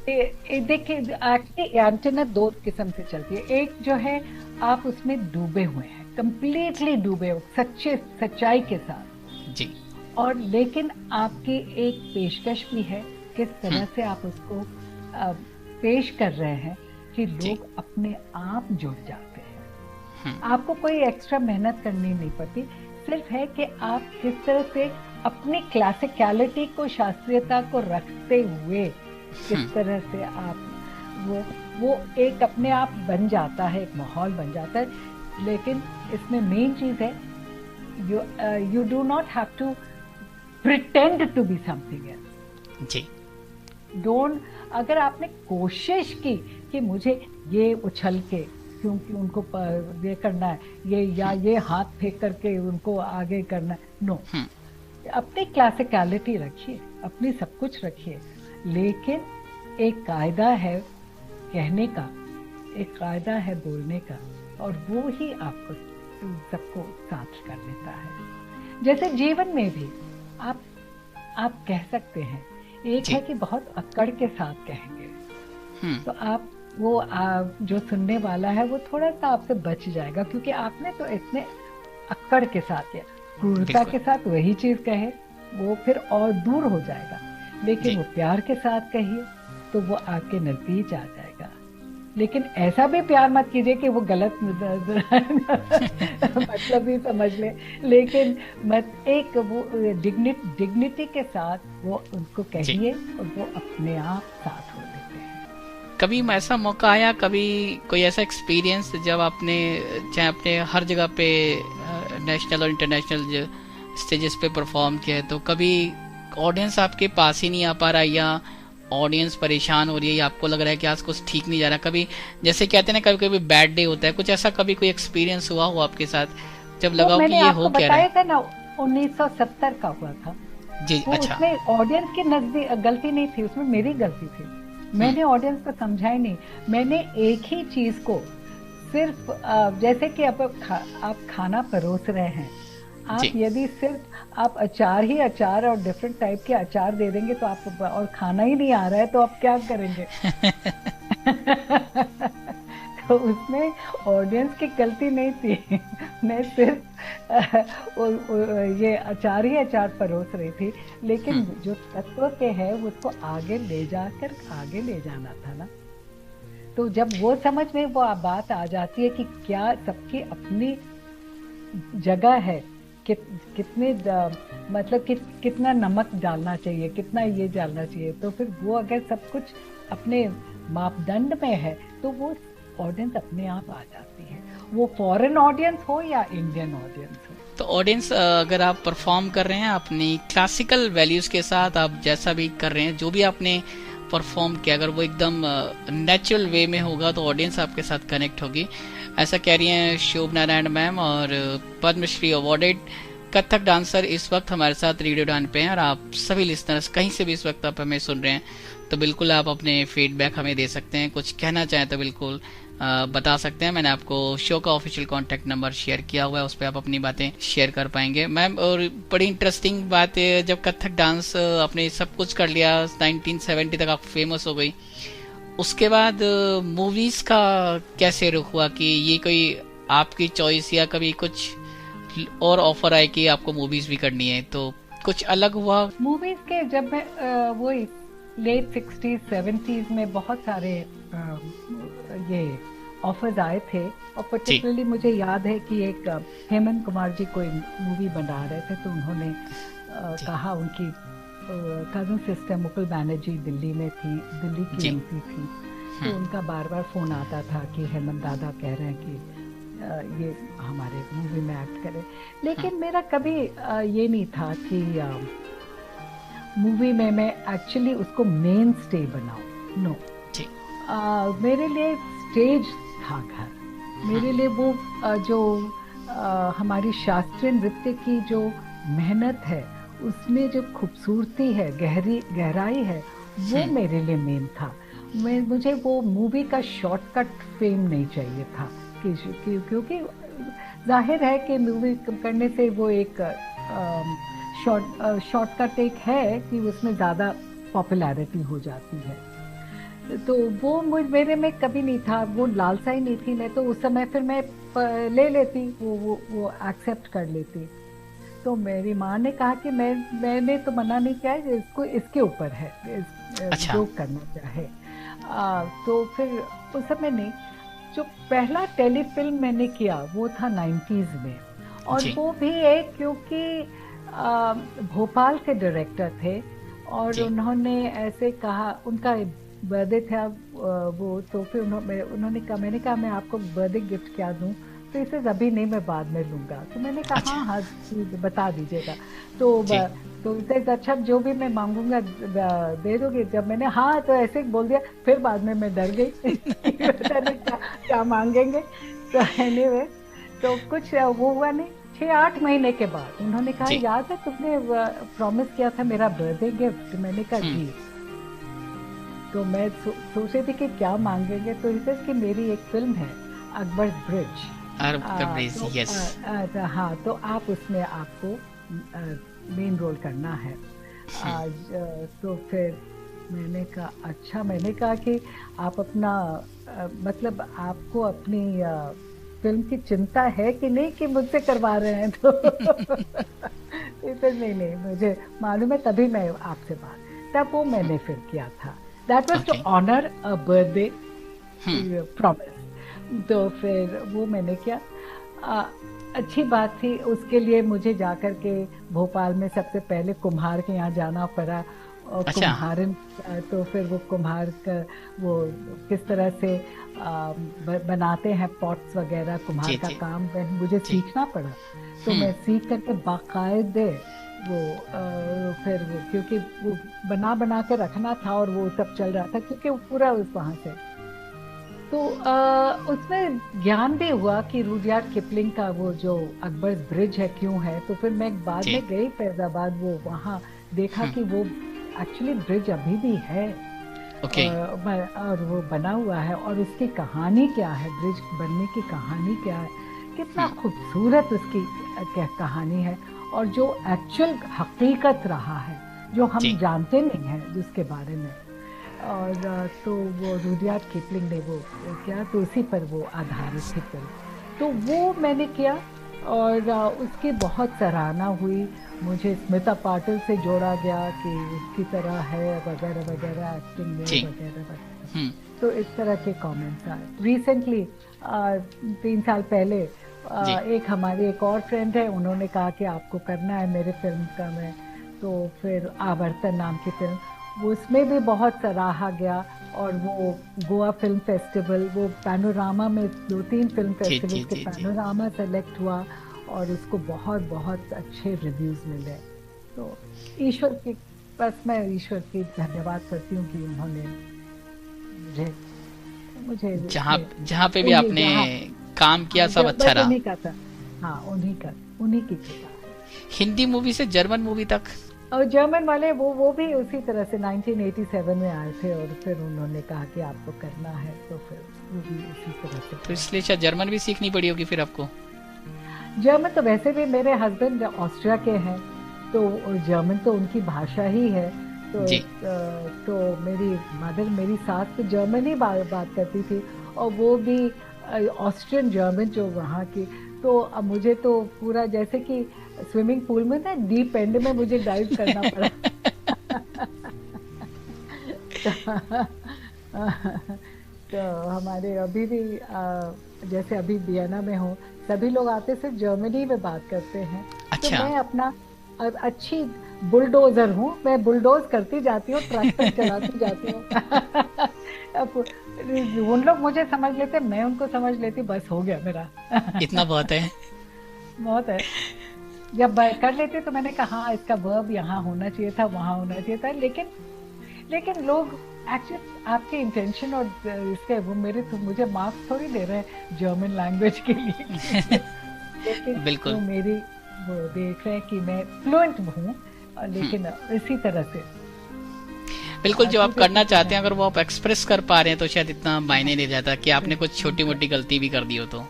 देखिए एक्चुअली एंटेना दो किस्म से चलती है। एक जो है, आप उसमें डूबे हुए हैं, कंप्लीटली डूबे हो, सच्चाई के साथ जी। और लेकिन आपकी एक पेशकश भी है, किस तरह से आप उसको पेश कर रहे हैं कि लोग अपने आप जुड़ जाते हैं। आपको कोई एक्स्ट्रा मेहनत करनी नहीं पड़ती, सिर्फ है कि आप किस तरह से अपनी क्लासिकलिटी को, शास्त्रीयता को रखते हुए किस तरह से आप वो एक अपने आप बन जाता है, एक माहौल बन जाता है। लेकिन इसमें मेन चीज है, you do not have to pretend to be something else. जी। अगर आपने कोशिश की कि मुझे ये उछल के, क्योंकि उनको ये करना है, ये हाथ फेंक करके उनको आगे करना है, नो। अपनी क्लासिकलिटी रखिए, अपनी सब कुछ रखिए, लेकिन एक कायदा है कहने का, एक कायदा है बोलने का, और वो ही आपको सबको साथ कर लेता है। जैसे जीवन में भी आप कह सकते हैं, एक है कि बहुत अक्कड़ के साथ कहेंगे, तो आप जो सुनने वाला है वो थोड़ा सा आपसे बच जाएगा, क्योंकि आपने तो इतने अक्कड़ के साथ किया। क्रूरता के साथ वही चीज कहे, वो फिर और दूर हो जाएगा। लेकिन वो प्यार के साथ कहिए तो वो आपके नजदीक आ जाएगा। लेकिन ऐसा भी प्यार मत कीजिए कि वो गलत मतलब भी समझ ले। लेकिन मत एक वो डिग्निटी के साथ वो उनको जी। कहिए और वो अपने आप साथ हो लेते हैं। कभी ऐसा मौका आया, कभी कोई ऐसा एक्सपीरियंस जब आपने, चाहे अपने हर जगह पे नेशनल और इंटरनेशनल स्टेजेस पे परफॉर्म किया है, तो कभी ऑडियंस आपके पास ही नहीं आ पा रहा, या ऑडियंस परेशान हो रही है, या आपको लग रहा है कि आज कुछ ठीक नहीं जा रहा, कभी जैसे कहते हैं ना कभी कभी बैड डे होता है, कुछ ऐसा कभी कोई एक्सपीरियंस हुआ हो आपके साथ जब वो लगा हो कि मैंने ये आपको हो क्या रहा बताया है? था ना, 1970 का हुआ था। जी वो अच्छा। उसमें ऑडियंस की नजदीक गलती नहीं थी, उसमें मेरी गलती थी। हम्म। मैंने ऑडियंस को समझा ही नहीं। मैंने एक ही चीज को सिर्फ जैसे कि आप खाना परोस रहे हैं, आप जी। यदि सिर्फ आप अचार ही अचार और डिफरेंट टाइप के अचार दे देंगे तो आप, और खाना ही नहीं आ रहा है तो आप क्या करेंगे? तो उसमें ऑडियंस की गलती नहीं थी। मैं सिर्फ ये अचार ही अचार परोस रही थी। हम्म। लेकिन जो तत्व के है उसको आगे ले जाकर आगे ले जाना था ना। तो जब वो समझ में वो बात आ जाती है कि क्या सबकी अपनी जगह है, कितने मतलब कितना नमक डालना चाहिए, कितना ये डालना चाहिए, तो फिर वो अगर सब कुछ अपने मापदंड में है तो वो ऑडियंस अपने आप आ जाती है, वो फॉरेन ऑडियंस हो या इंडियन ऑडियंस हो। तो ऑडियंस, अगर आप परफॉर्म कर रहे हैं अपनी क्लासिकल वैल्यूज के साथ, आप जैसा भी कर रहे हैं, जो भी आपने परफॉर्म किया, अगर वो एकदम नेचुरल वे में होगा तो ऑडियंस आपके साथ कनेक्ट होगी। ऐसा कह रही हैं शोभ नारायण मैम, और पद्मश्री अवार्डेड कथक डांसर इस वक्त हमारे साथ रेडियो डान पे हैं। और आप सभी लिसनर्स कहीं से भी इस वक्त आप हमें सुन रहे हैं, तो बिल्कुल आप अपने फीडबैक हमें दे सकते हैं, कुछ कहना चाहें तो बिल्कुल बता सकते हैं। मैंने आपको शो का ऑफिशियल कांटेक्ट नंबर शेयर किया हुआ है, उस पर आप अपनी बातें शेयर कर पाएंगे मैम। और बड़ी इंटरेस्टिंग बात है, जब कथक डांस आपने सब कुछ कर लिया, 1970 तक आप फेमस हो गई, उसके बाद मूवीज का कैसे रुख हुआ, कि ये कोई आपकी चॉइस या कभी कुछ और ऑफर आए कि आपको मूवीज भी करनी है, तो कुछ अलग हुआ? मूवीज के जब मैं वो लेट 60s 70s में बहुत सारे ये ऑफर्स आए थे। और पर्टिकुलरली मुझे याद है कि एक हेमंत कुमार जी कोई मूवी बना रहे थे, तो उन्होंने कहा, उनकी कजन सिस्टर मुकुल बैनर्जी दिल्ली में थी, दिल्ली की एमपी थी, तो उनका बार बार फोन आता था कि हेमंत दादा कह रहे हैं कि ये हमारे मूवी में एक्ट करे। लेकिन मेरा कभी ये नहीं था कि मूवी में मैं एक्चुअली उसको मेन स्टे बनाऊं, नो। मेरे लिए स्टेज था घर। मेरे लिए वो जो हमारी शास्त्रीय नृत्य की जो मेहनत है, उसमें जो खूबसूरती है, गहराई है, वो मेरे लिए मेन था। मुझे वो मूवी का शॉर्टकट फेम नहीं चाहिए था, क्योंकि जाहिर है कि मूवी करने से वो एक शॉर्टकट एक है कि उसमें ज़्यादा पॉपुलैरिटी हो जाती है। तो वो मेरे में कभी नहीं था, वो लालसा ही नहीं थी। मैं तो उस समय फिर मैं ले लेती, वो एक्सेप्ट कर लेती। तो मेरी माँ ने कहा कि मैंने तो मना नहीं किया, इसको इसके ऊपर है, अच्छा। जो करना चाहे। तो फिर उस समय नहीं। जो पहला टेलीफिल्म मैंने किया वो था 90s में, और वो भी एक, क्योंकि भोपाल के डायरेक्टर थे और उन्होंने ऐसे कहा, उनका बर्थडे था वो, तो फिर उन्होंने कहा, मैंने कहा मैं आपको बर्थडे गिफ्ट क्या दूं, तो इसे अभी नहीं, मैं बाद में लूंगा। तो मैंने कहा अच्छा। हाँ बता दीजिएगा। तो इसे अच्छा जो भी मैं मांगूंगा दे दोगे? जब मैंने हाँ तो ऐसे बोल दिया, फिर बाद में मैं डर गई क्या मांगेंगे। तो एनीवे, तो कुछ वो हुआ नहीं। 6-8 महीने के बाद उन्होंने कहा, याद है तुमने प्रॉमिस किया था मेरा बर्थडे गिफ्ट? मैंने कहा जी। तो मैं सोच रही थी कि क्या मांगेंगे, तो इसे कि मेरी एक फिल्म है अकबर ब्रिज, तो हाँ, तो आप उसमें आपको मेन रोल करना है आज। तो फिर मैंने कहा अच्छा। मैंने कहा कि आप अपना मतलब आपको अपनी फिल्म की चिंता है कि नहीं, कि मुझसे करवा रहे हैं? तो फिर नहीं, मुझे मालूम है, तभी मैं आपसे बात, तब वो मैंने फिर किया था। That was to honour a birthday promise. तो फिर वो मैंने किया। अच्छी बात थी, उसके लिए मुझे जाकर के भोपाल में सबसे पहले कुम्हार के यहाँ जाना पड़ा। और अच्छा। कुम्हारन, तो फिर वो कुम्हार का वो किस तरह से बनाते हैं पॉट्स वगैरह, कुम्हार का काम मुझे सीखना पड़ा। तो मैं सीख करके बाकायदे वो फिर वो, क्योंकि वो बना बना के रखना था और वो सब चल रहा था क्योंकि वो पूरा उस वहाँ से। तो उसमें ज्ञान भी हुआ कि रुडयार्ड किपलिंग का वो जो अकबर ब्रिज है क्यों है। तो फिर मैं बाद में गई फैजाबाद, वो वहाँ देखा कि वो एक्चुअली ब्रिज अभी भी है। और वो बना हुआ है और उसकी कहानी क्या है, ब्रिज बनने की कहानी क्या है, कितना खूबसूरत उसकी कहानी है। और जो एक्चुअल हकीकत रहा है जो हम जानते नहीं हैं जिसके बारे में। और तो वो रुडयार्ड किपलिंग ने वो किया, तो उसी पर वो आधारित थी फिल्म। तो वो मैंने किया और उसकी बहुत सराहना हुई। मुझे स्मिता पाटिल से जोड़ा गया कि उसकी तरह है वगैरह वगैरह, एक्टिंग में वगैरह वगैरह। तो इस तरह के कमेंट्स आए। रिसेंटली 3 साल पहले एक हमारे एक और फ्रेंड है, उन्होंने कहा कि आपको करना है मेरे फिल्म का। मैं तो फिर आवर्तन नाम की फिल्म, उसमें भी बहुत सराहा गया। और वो गोवा फिल्म फेस्टिवल, वो पैनोरामा में 2-3 फिल्म फेस्टिवल के पैनोरामा सेलेक्ट हुआ और उसको बहुत बहुत अच्छे रिव्यूज मिले। तो ईश्वर की, बस मैं ईश्वर की धन्यवाद करती हूँ कि उन्होंने मुझे जहाँ पे भी आपने काम किया सब अच्छा रहा। उन्हीं का था। हाँ, उन्हीं की कृपा। हिंदी मूवी से जर्मन मूवी तक, और जर्मन वाले वो भी उसी तरह से 1987 में आए थे और फिर उन्होंने कहा कि आपको करना है, तो फिर वो भी उसी तरह से। तो इसलिए शायद जर्मन भी सीखनी पड़ी होगी फिर आपको। जर्मन तो वैसे भी मेरे हस्बैंड ऑस्ट्रिया के हैं, तो जर्मन तो उनकी भाषा ही है। तो मेरी मदर, मेरी सास तो जर्मन ही बात करती थी और वो भी ऑस्ट्रियन जर्मन जो वहाँ की। तो अब मुझे तो पूरा जैसे कि स्विमिंग पूल में ना डीप एंड में मुझे डाइव करना पड़ा। तो हमारे अभी भी जैसे अभी वियना में हो, सभी लोग आते सिर्फ जर्मनी में बात करते हैं। अच्छा। तो मैं अपना अच्छी बुलडोजर हूँ, मैं बुलडोज करती जाती हूँ, ट्रैक्टर चलाती जाती हूँ। उन लोग मुझे समझ लेते, मैं उनको समझ लेती, बस हो गया मेरा। इतना बहुत है। बहुत है। जब कर लेते तो मैंने कहा हाँ, इसका वर्ब यहाँ होना चाहिए था, वहाँ होना चाहिए था। लेकिन लोग एक्चुअली आपके इंटेंशन और इसके वो मुझे मार्क्स थोड़ी दे रहे हैं जर्मन लैंग्वेज के लिए। लेकिन बिल्कुल वो मेरी वो देख रहे हैं कि मैं फ्लुएंट हूँ, लेकिन इसी तरह से बिल्कुल जो आप करना चाहते हैं अगर वो आप एक्सप्रेस कर पा रहे हैं तो शायद इतना मायने नहीं रहता कि आपने कुछ छोटी मोटी गलती भी कर दी हो। तो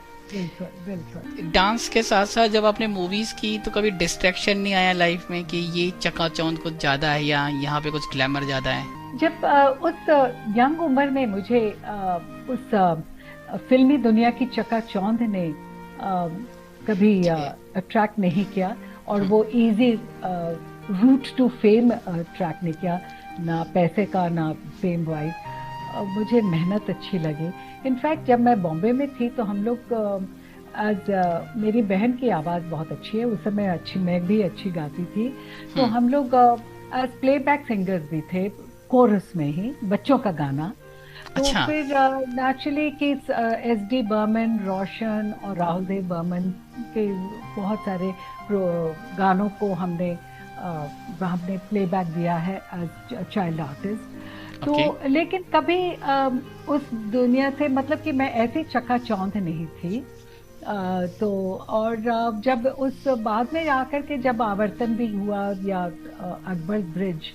डांस के साथ साथ जब आपने मूवीज की तो कभी डिस्ट्रैक्शन नहीं आया लाइफ में कि ये चकाचौंध कुछ ज्यादा है या यहाँ पे कुछ ग्लैमर ज्यादा है? जब उस यंग उम्र में मुझे उस फिल्मी दुनिया की चकाचौंध ने कभी अट्रैक्ट नहीं किया और वो easy route to fame attract नहीं किया, ना पैसे का ना फेम वाइज। मुझे मेहनत अच्छी लगी। इनफैक्ट जब मैं बॉम्बे में थी तो हम लोग मेरी बहन की आवाज़ बहुत अच्छी है, उस समय मैं भी अच्छी गाती थी। तो हम लोग एज प्लेबैक सिंगर्स भी थे, कोरस में ही बच्चों का गाना। तो अच्छा। फिर नेचुरली कि SD बर्मन, रोशन और राहुल देव बर्मन के बहुत सारे गानों को हमने प्लेबैक दिया है एज चाइल्ड आर्टिस्ट। तो लेकिन कभी उस दुनिया से मतलब कि मैं ऐसी चकाचौंध नहीं थी। तो और जब उस बाद में आकर के जब आवर्तन भी हुआ या अकबर ब्रिज,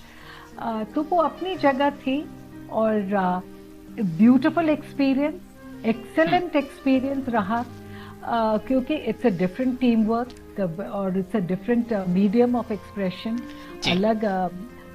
तो वो अपनी जगह थी और ब्यूटीफुल एक्सपीरियंस, एक्सेलेंट एक्सपीरियंस रहा। क्योंकि it's a different team work और it's a different medium of expression. अलग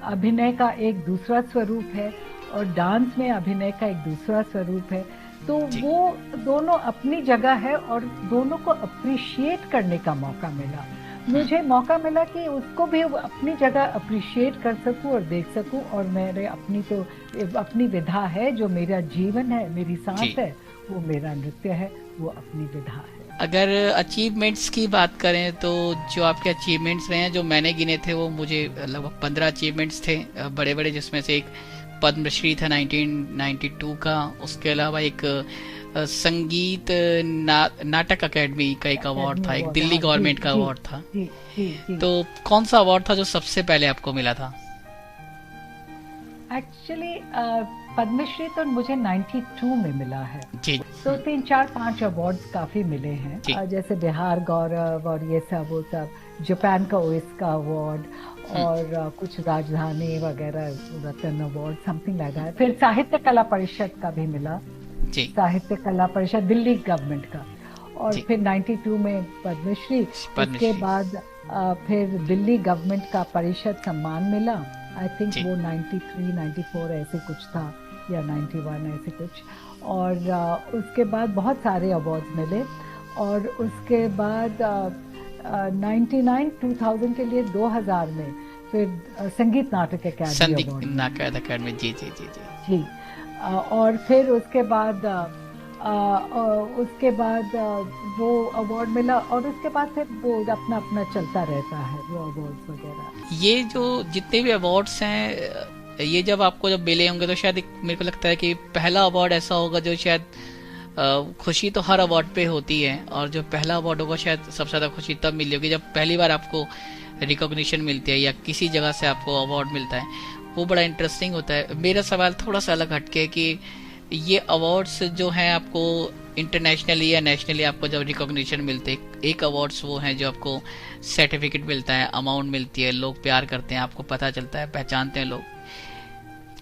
अभिनय का एक दूसरा स्वरूप है और डांस में अभिनय का एक दूसरा स्वरूप है। तो वो दोनों अपनी जगह है और दोनों को अप्रिशिएट करने का मौका मिला। मुझे मौका मिला कि उसको भी अपनी जगह अप्रिशिएट कर सकूं और देख सकूं, और मेरे अपनी विधा है, जो मेरा जीवन है, मेरी सांस है, वो मेरा नृत्य है, वो अपनी विधा है। अगर अचीवमेंट्स की बात करें तो जो आपके अचीवमेंट्स रहे हैं, जो मैंने गिने थे, वो मुझे लगभग 15 अचीवमेंट्स थे बड़े बड़े, जिसमें से एक पद्मश्री था 1992 का। उसके अलावा एक संगीत नाटक अकेडमी का एक अवार्ड था, एक दिल्ली गवर्नमेंट का अवार्ड था। तो कौन सा अवार्ड था जो सबसे पहले आपको मिला था? एक्चुअली पद्मश्री तो मुझे 92 में मिला है जी। तो 3, 4, 5 अवार्ड्स काफी मिले हैं, जैसे बिहार गौरव और ये सब, वो सब, जापान का ओएस्का अवार्ड और कुछ राजधानी वगैरह रत्न अवार्ड, समथिंग लाइक दैट। फिर साहित्य कला परिषद का भी मिला जी। साहित्य कला परिषद दिल्ली गवर्नमेंट का, और फिर 92 में पद्मश्री। उसके बाद फिर दिल्ली गवर्नमेंट का परिषद सम्मान मिला, आई थिंक वो 93, 94 ऐसे कुछ था, या 91 ऐसे कुछ। और उसके बाद बहुत सारे अवार्ड्स मिले, और उसके बाद 99, 2000 के लिए 2000 में फिर संगीत नाटक अकेडमी जी जी जी जी जी। और फिर उसके बाद वो अवार्ड मिला, और उसके बाद फिर वो अपना अपना चलता रहता है, वो अवार्ड्स वगैरह। ये जो जितने भी अवार्ड्स हैं, ये जब मिले होंगे तो शायद मेरे को लगता है कि पहला अवार्ड ऐसा होगा जो शायद, खुशी तो हर अवार्ड पे होती है, और जो पहला अवार्ड होगा शायद सबसे ज्यादा खुशी तब मिली होगी जब पहली बार आपको रिकॉग्निशन मिलती है या किसी जगह से आपको अवार्ड मिलता है। वो बड़ा इंटरेस्टिंग होता है। मेरा सवाल थोड़ा सा अलग हटके कि ये अवार्ड्स जो हैं आपको इंटरनेशनली या नेशनली आपको जब रिकॉग्निशन मिलते हैं, एक अवार्ड्स वो हैं जो आपको सर्टिफिकेट मिलता है, अमाउंट मिलती है, लोग प्यार करते हैं, आपको पता चलता है, पहचानते हैं लोग।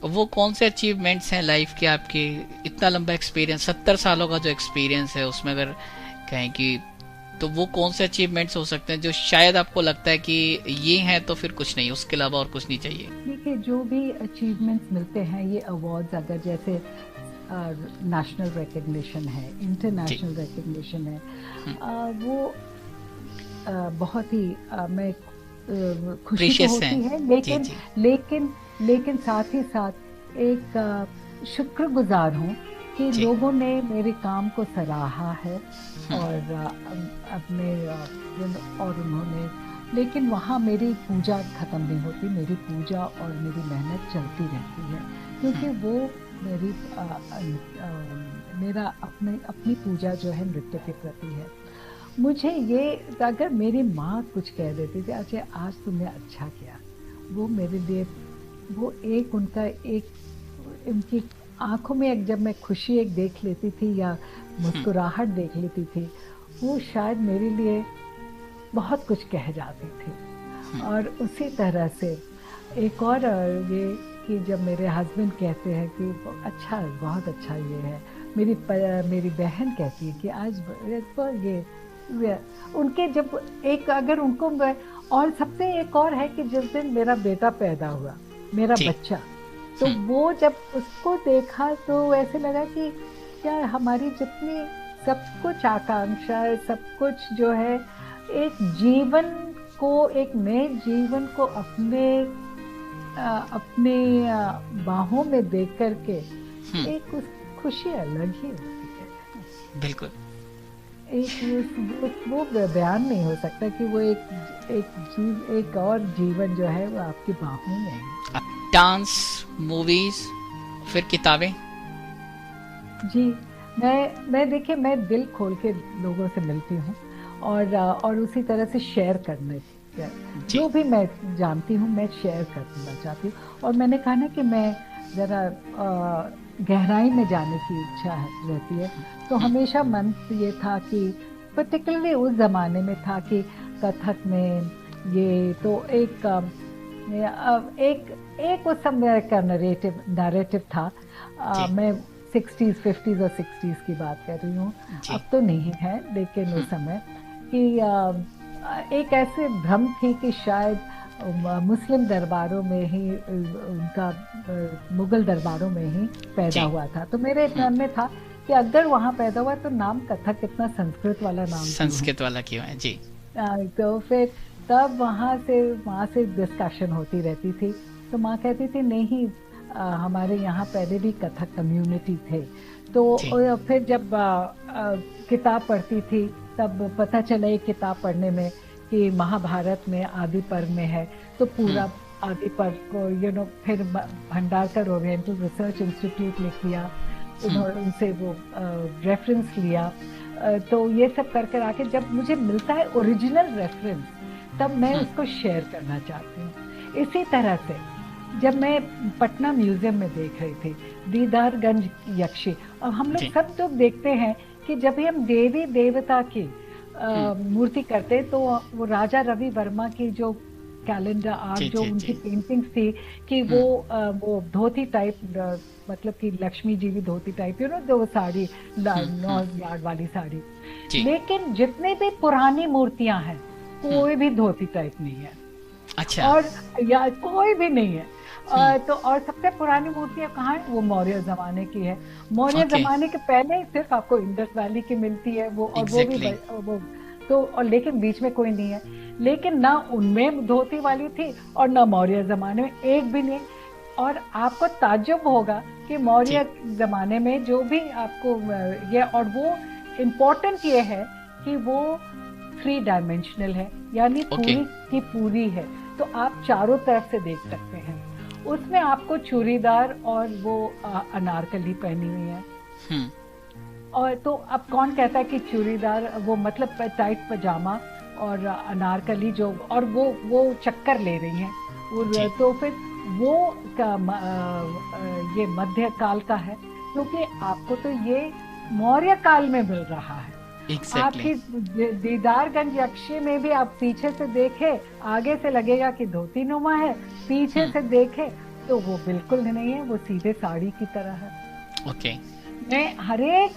वो कौन से अचीवमेंट्स हैं लाइफ के आपके? इतना लंबा एक्सपीरियंस, 70 सालों का जो एक्सपीरियंस है, उसमें अगर कहें कि तो वो कौन से अचीवमेंट्स हो सकते हैं जो शायद आपको लगता है कि ये हैं तो फिर कुछ नहीं, उसके अलावा और कुछ नहीं चाहिए? देखिए, जो भी अचीवमेंट्स मिलते हैं, ये अवार्ड्स, अगर जैसे नेशनल रिकग्निशन है, इंटरनेशनल रिकग्निशन है, वो बहुत ही मैं खुशी तो होती है, लेकिन साथ ही साथ एक शुक्रगुजार हूँ कि लोगों ने मेरे काम को सराहा है, और उन्होंने, लेकिन वहाँ मेरी पूजा खत्म नहीं होती, मेरी पूजा और मेरी मेहनत चलती रहती है, क्योंकि वो मेरा अपनी पूजा जो है नृत्य के प्रति है। मुझे ये, अगर मेरी माँ कुछ कह देती थी, अच्छा आज तुमने अच्छा किया, वो मेरे लिए, वो एक उनकी आंखों में जब मैं खुशी एक देख लेती थी या मुस्कुराहट देख लेती थी, वो शायद मेरे लिए बहुत कुछ कह जाती थी। और उसी तरह से एक और ये कि जब मेरे हस्बैंड कहते हैं कि अच्छा, बहुत अच्छा ये है, मेरी बहन कहती है कि आज ये उनके जब एक, अगर उनको, और सबसे एक और है कि जिस दिन मेरा बेटा पैदा हुआ, मेरा बच्चा, तो वो जब उसको देखा तो ऐसे लगा कि क्या हमारी जितनी सब कुछ आकांक्षा, सब कुछ जो है, एक जीवन को, एक नए जीवन को अपने बाहों में देख करके एक उस खुशी अलग ही होती है। बिल्कुल, वो बयान नहीं हो सकता कि वो एक और जीवन जो है वो आपकी बाहों में है। डांस, मूवीज, फिर किताबें? जी, मैं देखिए, मैं दिल खोल के लोगों से मिलती हूँ, और उसी तरह से शेयर करने, जो भी मैं जानती हूँ मैं शेयर करना चाहती हूँ। और मैंने कहा ना कि मैं जरा गहराई में जाने की इच्छा रहती है, तो हमेशा मन ये था कि पर्टिकुलरली उस जमाने में था कि कथक में ये तो एक उस समय का नैरेटिव था। मैं 60s, 50s और 60s की बात कर रही हूँ, अब तो नहीं है, लेकिन उस समय कि एक ऐसे भ्रम थी कि शायद मुस्लिम दरबारों में ही उनका, मुगल दरबारों में ही पैदा हुआ था। तो मेरे मन में था कि अगर वहाँ पैदा हुआ तो नाम कथक, कितना संस्कृत वाला नाम, संस्कृत वाला क्यों है जी। तो फिर तब वहाँ से डिस्कशन होती रहती थी। तो माँ कहती थी नहीं, हमारे यहाँ पहले भी कथक कम्युनिटी थे। तो फिर जब किताब पढ़ती थी तब पता चला एक किताब पढ़ने में कि महाभारत में आदि पर्व में है, तो पूरा आदि पर्व को फिर भंडारकर ओरिएंटल रिसर्च इंस्टीट्यूट लिख दिया, उनसे वो रेफरेंस लिया। तो ये सब कर कर आके जब मुझे मिलता है ओरिजिनल रेफरेंस, तब मैं उसको शेयर करना चाहती हूँ। इसी तरह से जब मैं पटना म्यूजियम में देख रही थी दीदारगंज यक्षी, और हम लोग सब लोग देखते हैं कि जब भी हम देवी देवता की मूर्ति करते तो वो राजा रवि वर्मा की जो कैलेंडर आर्ट, जो उनकी पेंटिंग्स थी कि वो धोती टाइप, मतलब कि लक्ष्मी जी भी धोती टाइप, वो साड़ी 9 यार्ड वाली साड़ी। लेकिन जितने भी पुरानी मूर्तियां हैं कोई भी धोती टाइप नहीं है। अच्छा। और या कोई भी नहीं है। तो और सबसे पुरानी मूर्तियां कहाँ है? वो मौर्य जमाने की है। मौर्य जमाने के पहले सिर्फ आपको इंडस वैली की मिलती है वो, और वो भी वो तो, और लेकिन बीच में कोई नहीं है। लेकिन ना उनमें धोती वाली थी और ना मौर्य जमाने में, एक भी नहीं। और आपको ताज्जुब होगा कि मौर्य जमाने में जो भी आपको ये, और वो इम्पोर्टेंट ये है कि वो 3 डायमेंशनल है, यानी पूरी की पूरी है। तो आप चारों तरफ से देख सकते हैं। उसमें आपको चूड़ीदार और वो अनारकली पहनी हुई है। और तो अब कौन कहता है कि चूड़ीदार वो मतलब टाइट पजामा और अनारकली जो, और वो चक्कर ले रही हैं, तो फिर वो ये मध्य काल का है, क्योंकि आपको तो ये मौर्य काल में मिल रहा है। आपकी दीदारगंज यक्षी में भी आप पीछे से देखे, आगे से लगेगा कि धोती नुमा है, पीछे से देखे तो वो बिल्कुल नहीं है, वो सीधे साड़ी की तरह है। मैं हर एक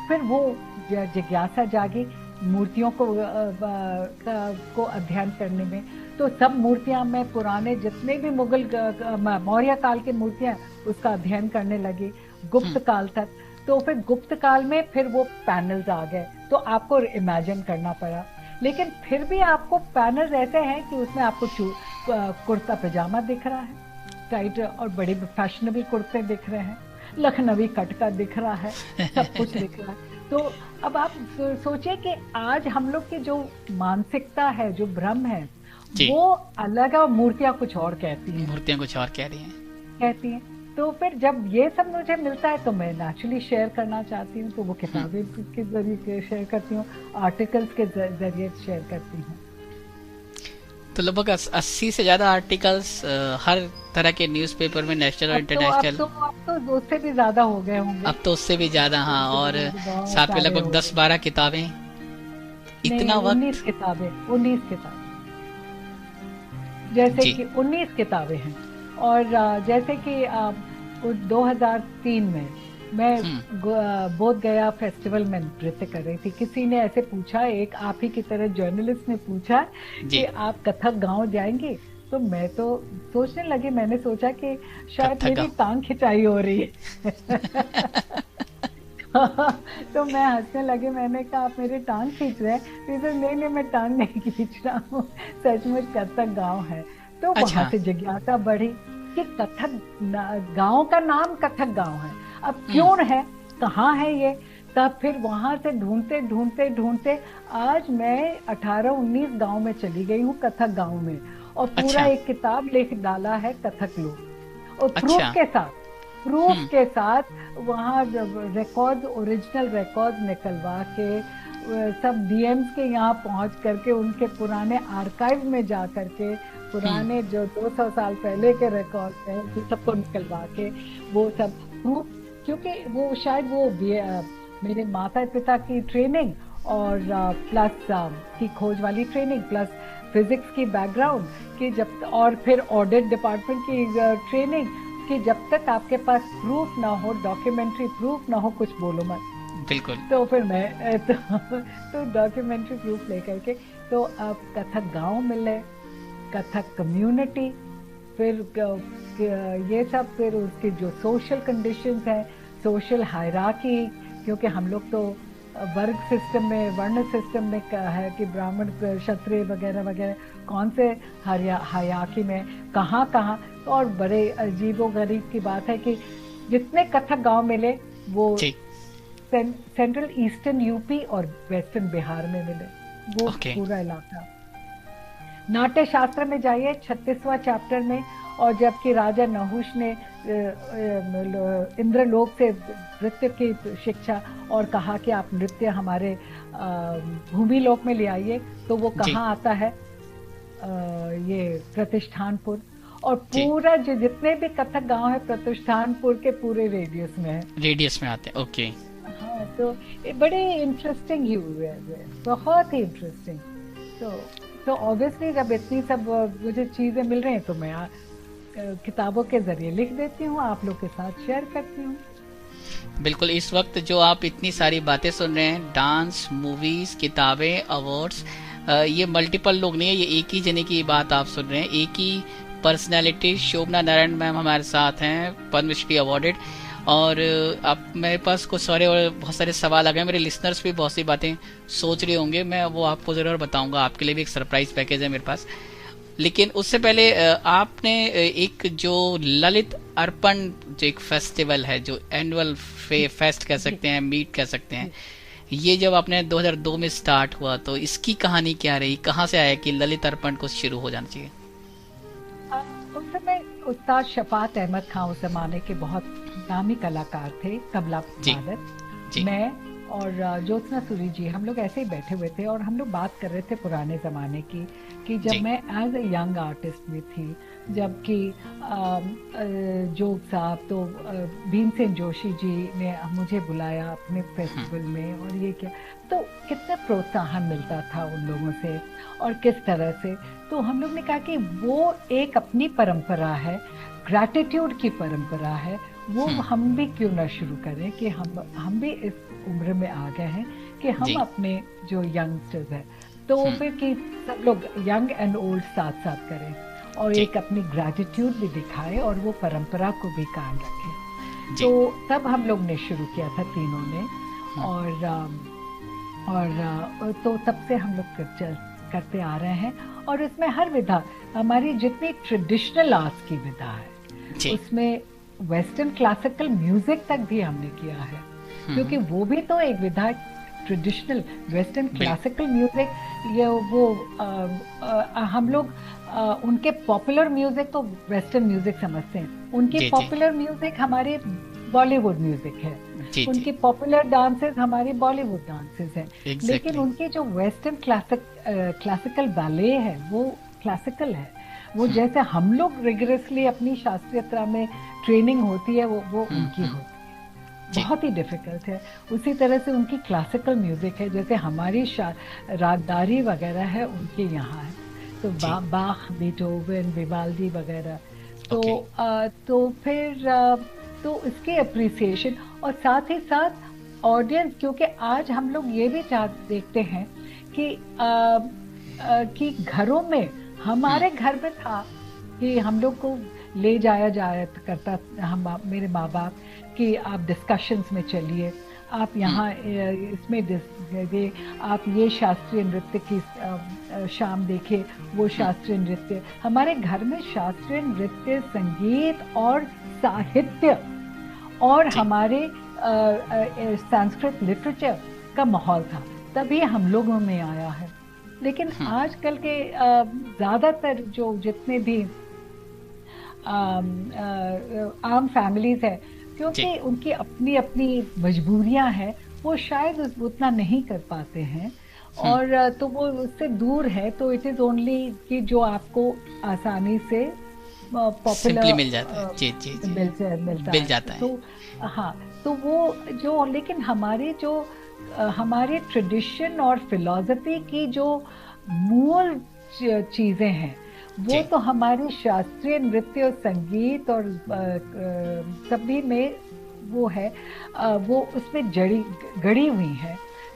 फिर वो जिज्ञासा जागी मूर्तियों को अध्ययन करने में। तो सब मूर्तियां मैं पुराने जितने भी मुगल मौर्य काल की मूर्तियां, उसका अध्ययन करने लगी गुप्त काल तक। तो फिर गुप्त काल में फिर वो पैनल्स आ गए, तो आपको इमेजिन करना पड़ा। लेकिन फिर भी आपको पैनल्स ऐसे हैं कि उसमें आपको कुर्ता पजामा दिख रहा है टाइट, और बड़े फैशनेबल कुर्ते दिख रहे हैं, लखनवी कट का दिख रहा है, सब कुछ दिख रहा है। तो अब आप सोचिए कि आज हम लोग की जो मानसिकता है, जो भ्रम है, वो अलग है और मूर्तियां कुछ और कहती हैं। मूर्तियां कुछ और कहती हैं। तो फिर जब ये सब मुझे मिलता है तो मैं नेचुरली शेयर करना चाहती हूँ। तो वो किताबें के जरिए शेयर करती हूँ, आर्टिकल्स के जरिए शेयर करती हूँ। तो लगभग 80 से ज्यादा आर्टिकल्स हर तरह के न्यूज़पेपर में, नेशनल और इंटरनेशनल। अब तो उससे भी ज्यादा हो गए होंगे। अब तो उससे भी ज्यादा, हाँ। और साथ में लगभग 10-12 किताबें। इतना वक्त? 19 किताबें, 19 किताबें, जैसे कि 19 किताबें हैं। और जैसे कि 2003 में मैं बोध गया फेस्टिवल में नृत्य कर रही थी। किसी ने ऐसे पूछा, एक आप ही की तरह जर्नलिस्ट ने पूछा कि आप कथक गांव जाएंगे। तो मैं तो सोचने लगी, मैंने सोचा कि शायद मेरी टांग खिंचाई हो रही है। तो मैं हंसने लगी, मैंने कहा आप मेरी टांग खींच रहे हैं? तो नहीं, मैं टांग नहीं खींच रहा हूँ, सचमुच कथक गांव है। तो वहां से जिज्ञासा बढ़ी कि कथक गांव का नाम कथक गांव है, अब क्यों है, कहाँ है ये? तब फिर वहां से ढूंढते ढूंढते ढूंढते आज मैं 18-19 गांव में चली गई हूँ, कथक गांव में, और पूरा एक किताब लिख डाला है कथक लोग, और प्रूफ के साथ वहाँ रिकॉर्ड, ओरिजिनल रिकॉर्ड निकलवा के, सब डीएम्स के यहाँ पहुँच करके, उनके पुराने आर्काइव में जा करके पुराने जो 200 साल पहले के रिकॉर्ड हैं सबको निकलवा के वो सब प्रूफ, क्योंकि वो शायद वो मेरे माता पिता की ट्रेनिंग और प्लस की खोज वाली ट्रेनिंग, प्लस फिजिक्स की बैकग्राउंड की, जब और फिर ऑडिट डिपार्टमेंट की ट्रेनिंग कि जब तक आपके पास प्रूफ ना हो, डॉक्यूमेंट्री प्रूफ ना हो, कुछ बोलो मत। बिल्कुल। तो फिर मैं तो डॉक्यूमेंट्री प्रूफ लेकर के, तो अब कथक गांव मिले, कथक कम्युनिटी, फिर ये सब, फिर उसके जो सोशल कंडीशंस हैं, सोशल हायरार्की, क्योंकि हम लोग तो वर्ग सिस्टम में, वर्ण सिस्टम में है कि ब्राह्मण, क्षत्रिय वगैरह वगैरह कौन से हायरार्की में कहाँ कहाँ। और बड़े अजीबोगरीब की बात है कि जितने कथक गांव मिले वो सेंट्रल ईस्टर्न यूपी और वेस्टर्न बिहार में मिले, वो पूरा इलाका। नाट्य शास्त्र में जाइए 36वां चैप्टर में, और जबकि राजा नहुष ने इंद्रलोक से नृत्य की शिक्षा और कहा कि आप नृत्य हमारे भूमि लोक में ले आइए, तो वो कहाँ आता है, ये प्रतिष्ठानपुर। और पूरा जितने भी कथक गांव है प्रतिष्ठानपुर के पूरे रेडियस में है, रेडियस में आते हैं। ओके, हाँ, तो बड़े इंटरेस्टिंग ही हुए, बहुत ही इंटरेस्टिंग। तो ऑब्वियसली जब इतनी सब मुझे चीजें मिल रही हैं तो मैं किताबों के जरिए लिख देती हूँ, आप लोग के साथ शेयर करती हूँ। बिल्कुल, इस वक्त जो आप इतनी सारी बातें सुन रहे हैं, डांस, मूवीज, किताबें, अवार्ड्स, ये मल्टीपल लोग नहीं है, ये एक ही जने की बात आप सुन रहे हैं। एक ही पर्सनैलिटी शोभना नारायण मैम हमारे साथ हैं, पद्मश्री अवार्डेड। और अब मेरे पास कुछ सारे और बहुत सारे सवाल आ गए, मेरे लिसनर्स भी बहुत सी बातें सोच रहे होंगे, मैं वो आपको जरूर बताऊंगा, आपके लिए भी एक सरप्राइज पैकेज है मेरे पास। लेकिन उससे पहले आपने एक जो ललित अर्पण जो एक फेस्टिवल है, जो एनुअल फेस्ट कह सकते हैं, मीट कह सकते हैं, ये जब आपने 2002 में स्टार्ट हुआ तो इसकी कहानी क्या रही, कहाँ से आया कि ललित अर्पण को शुरू हो जाना चाहिए? उस समय उस्ताद शफात अहमद खान उस जमाने के बहुत नामी कलाकार थे, तबला वादक, मैं और ज्योत्सना सूरी जी, हम लोग ऐसे ही बैठे हुए थे और हम लोग बात कर रहे थे पुराने ज़माने की, कि जब मैं एज ए यंग आर्टिस्ट में थी, जबकि जोग साहब तो भीमसेन जोशी जी ने मुझे बुलाया अपने फेस्टिवल में, और ये क्या, तो कितना प्रोत्साहन मिलता था उन लोगों से और किस तरह से। तो हम लोग ने कहा कि वो एक अपनी परंपरा है, ग्रैटिट्यूड की परंपरा है, वो हम भी क्यों ना शुरू करें कि हम भी इस उम्र में आ गए हैं कि हम अपने जो यंगस्टर्स हैं, तो फिर कि सब लोग यंग एंड ओल्ड साथ साथ करें और एक अपनी ग्रैटिट्यूड भी दिखाए और वो परंपरा को भी कायम रखें। तो तब हम लोग ने शुरू किया था तीनों ने, और तो तब से हम लोग करते आ रहे हैं। और इसमें हर विधा, हमारी जितनी ट्रेडिशनल आर्ट्स की विधा है उसमें वेस्टर्न क्लासिकल म्यूजिक तक भी हमने किया है, क्योंकि वो भी तो एक विधा है, ट्रेडिशनल वेस्टर्न क्लासिकल म्यूजिक। ये वो हम लोग उनके पॉपुलर म्यूजिक तो वेस्टर्न म्यूजिक समझते हैं, उनकी पॉपुलर म्यूजिक हमारे बॉलीवुड म्यूजिक है, उनकी पॉपुलर डांसेस हमारी बॉलीवुड डांसेस हैं, लेकिन उनकी जो वेस्टर्न क्लासिकल बैले है वो क्लासिकल है। वो जैसे हम लोग रिगरसली अपनी शास्त्रीयता में ट्रेनिंग होती है, वो उनकी होती है, बहुत ही डिफिकल्ट है। उसी तरह से उनकी क्लासिकल म्यूजिक है, जैसे हमारी रागदारी वगैरह है उनके यहाँ है, तो बाख, बीथोवन, विवाल्डी वगैरह। तो फिर तो इसकी अप्रिसिएशन, और साथ ही साथ ऑडियंस, क्योंकि आज हम लोग ये भी देखते हैं कि घरों में, हमारे घर में था कि हम लोग को ले जाया करता, मेरे माँ बाप, कि आप डिस्कशंस में चलिए, आप यहाँ इसमें आप ये शास्त्रीय नृत्य की शाम देखिए, वो शास्त्रीय नृत्य। हमारे घर में शास्त्रीय नृत्य, संगीत और साहित्य और हमारे संस्कृत लिटरेचर का माहौल था, तभी हम लोगों में आया है। लेकिन आजकल के ज़्यादातर जो जितने भी आम फैमिलीज है, क्योंकि उनकी अपनी अपनी मजबूरियां हैं, वो शायद उतना नहीं कर पाते हैं, और तो वो उससे दूर है। तो इट इज ओनली कि जो आपको आसानी से पॉपुलर मिल जाता है, मिल जाता है। तो हाँ, तो वो जो, लेकिन हमारे ट्रेडिशन और फिलॉसफी की जो मूल चीजें हैं, वो तो हमारी शास्त्रीय नृत्य और संगीत और सभी में वो है, वो उसमें गड़ी हुई है।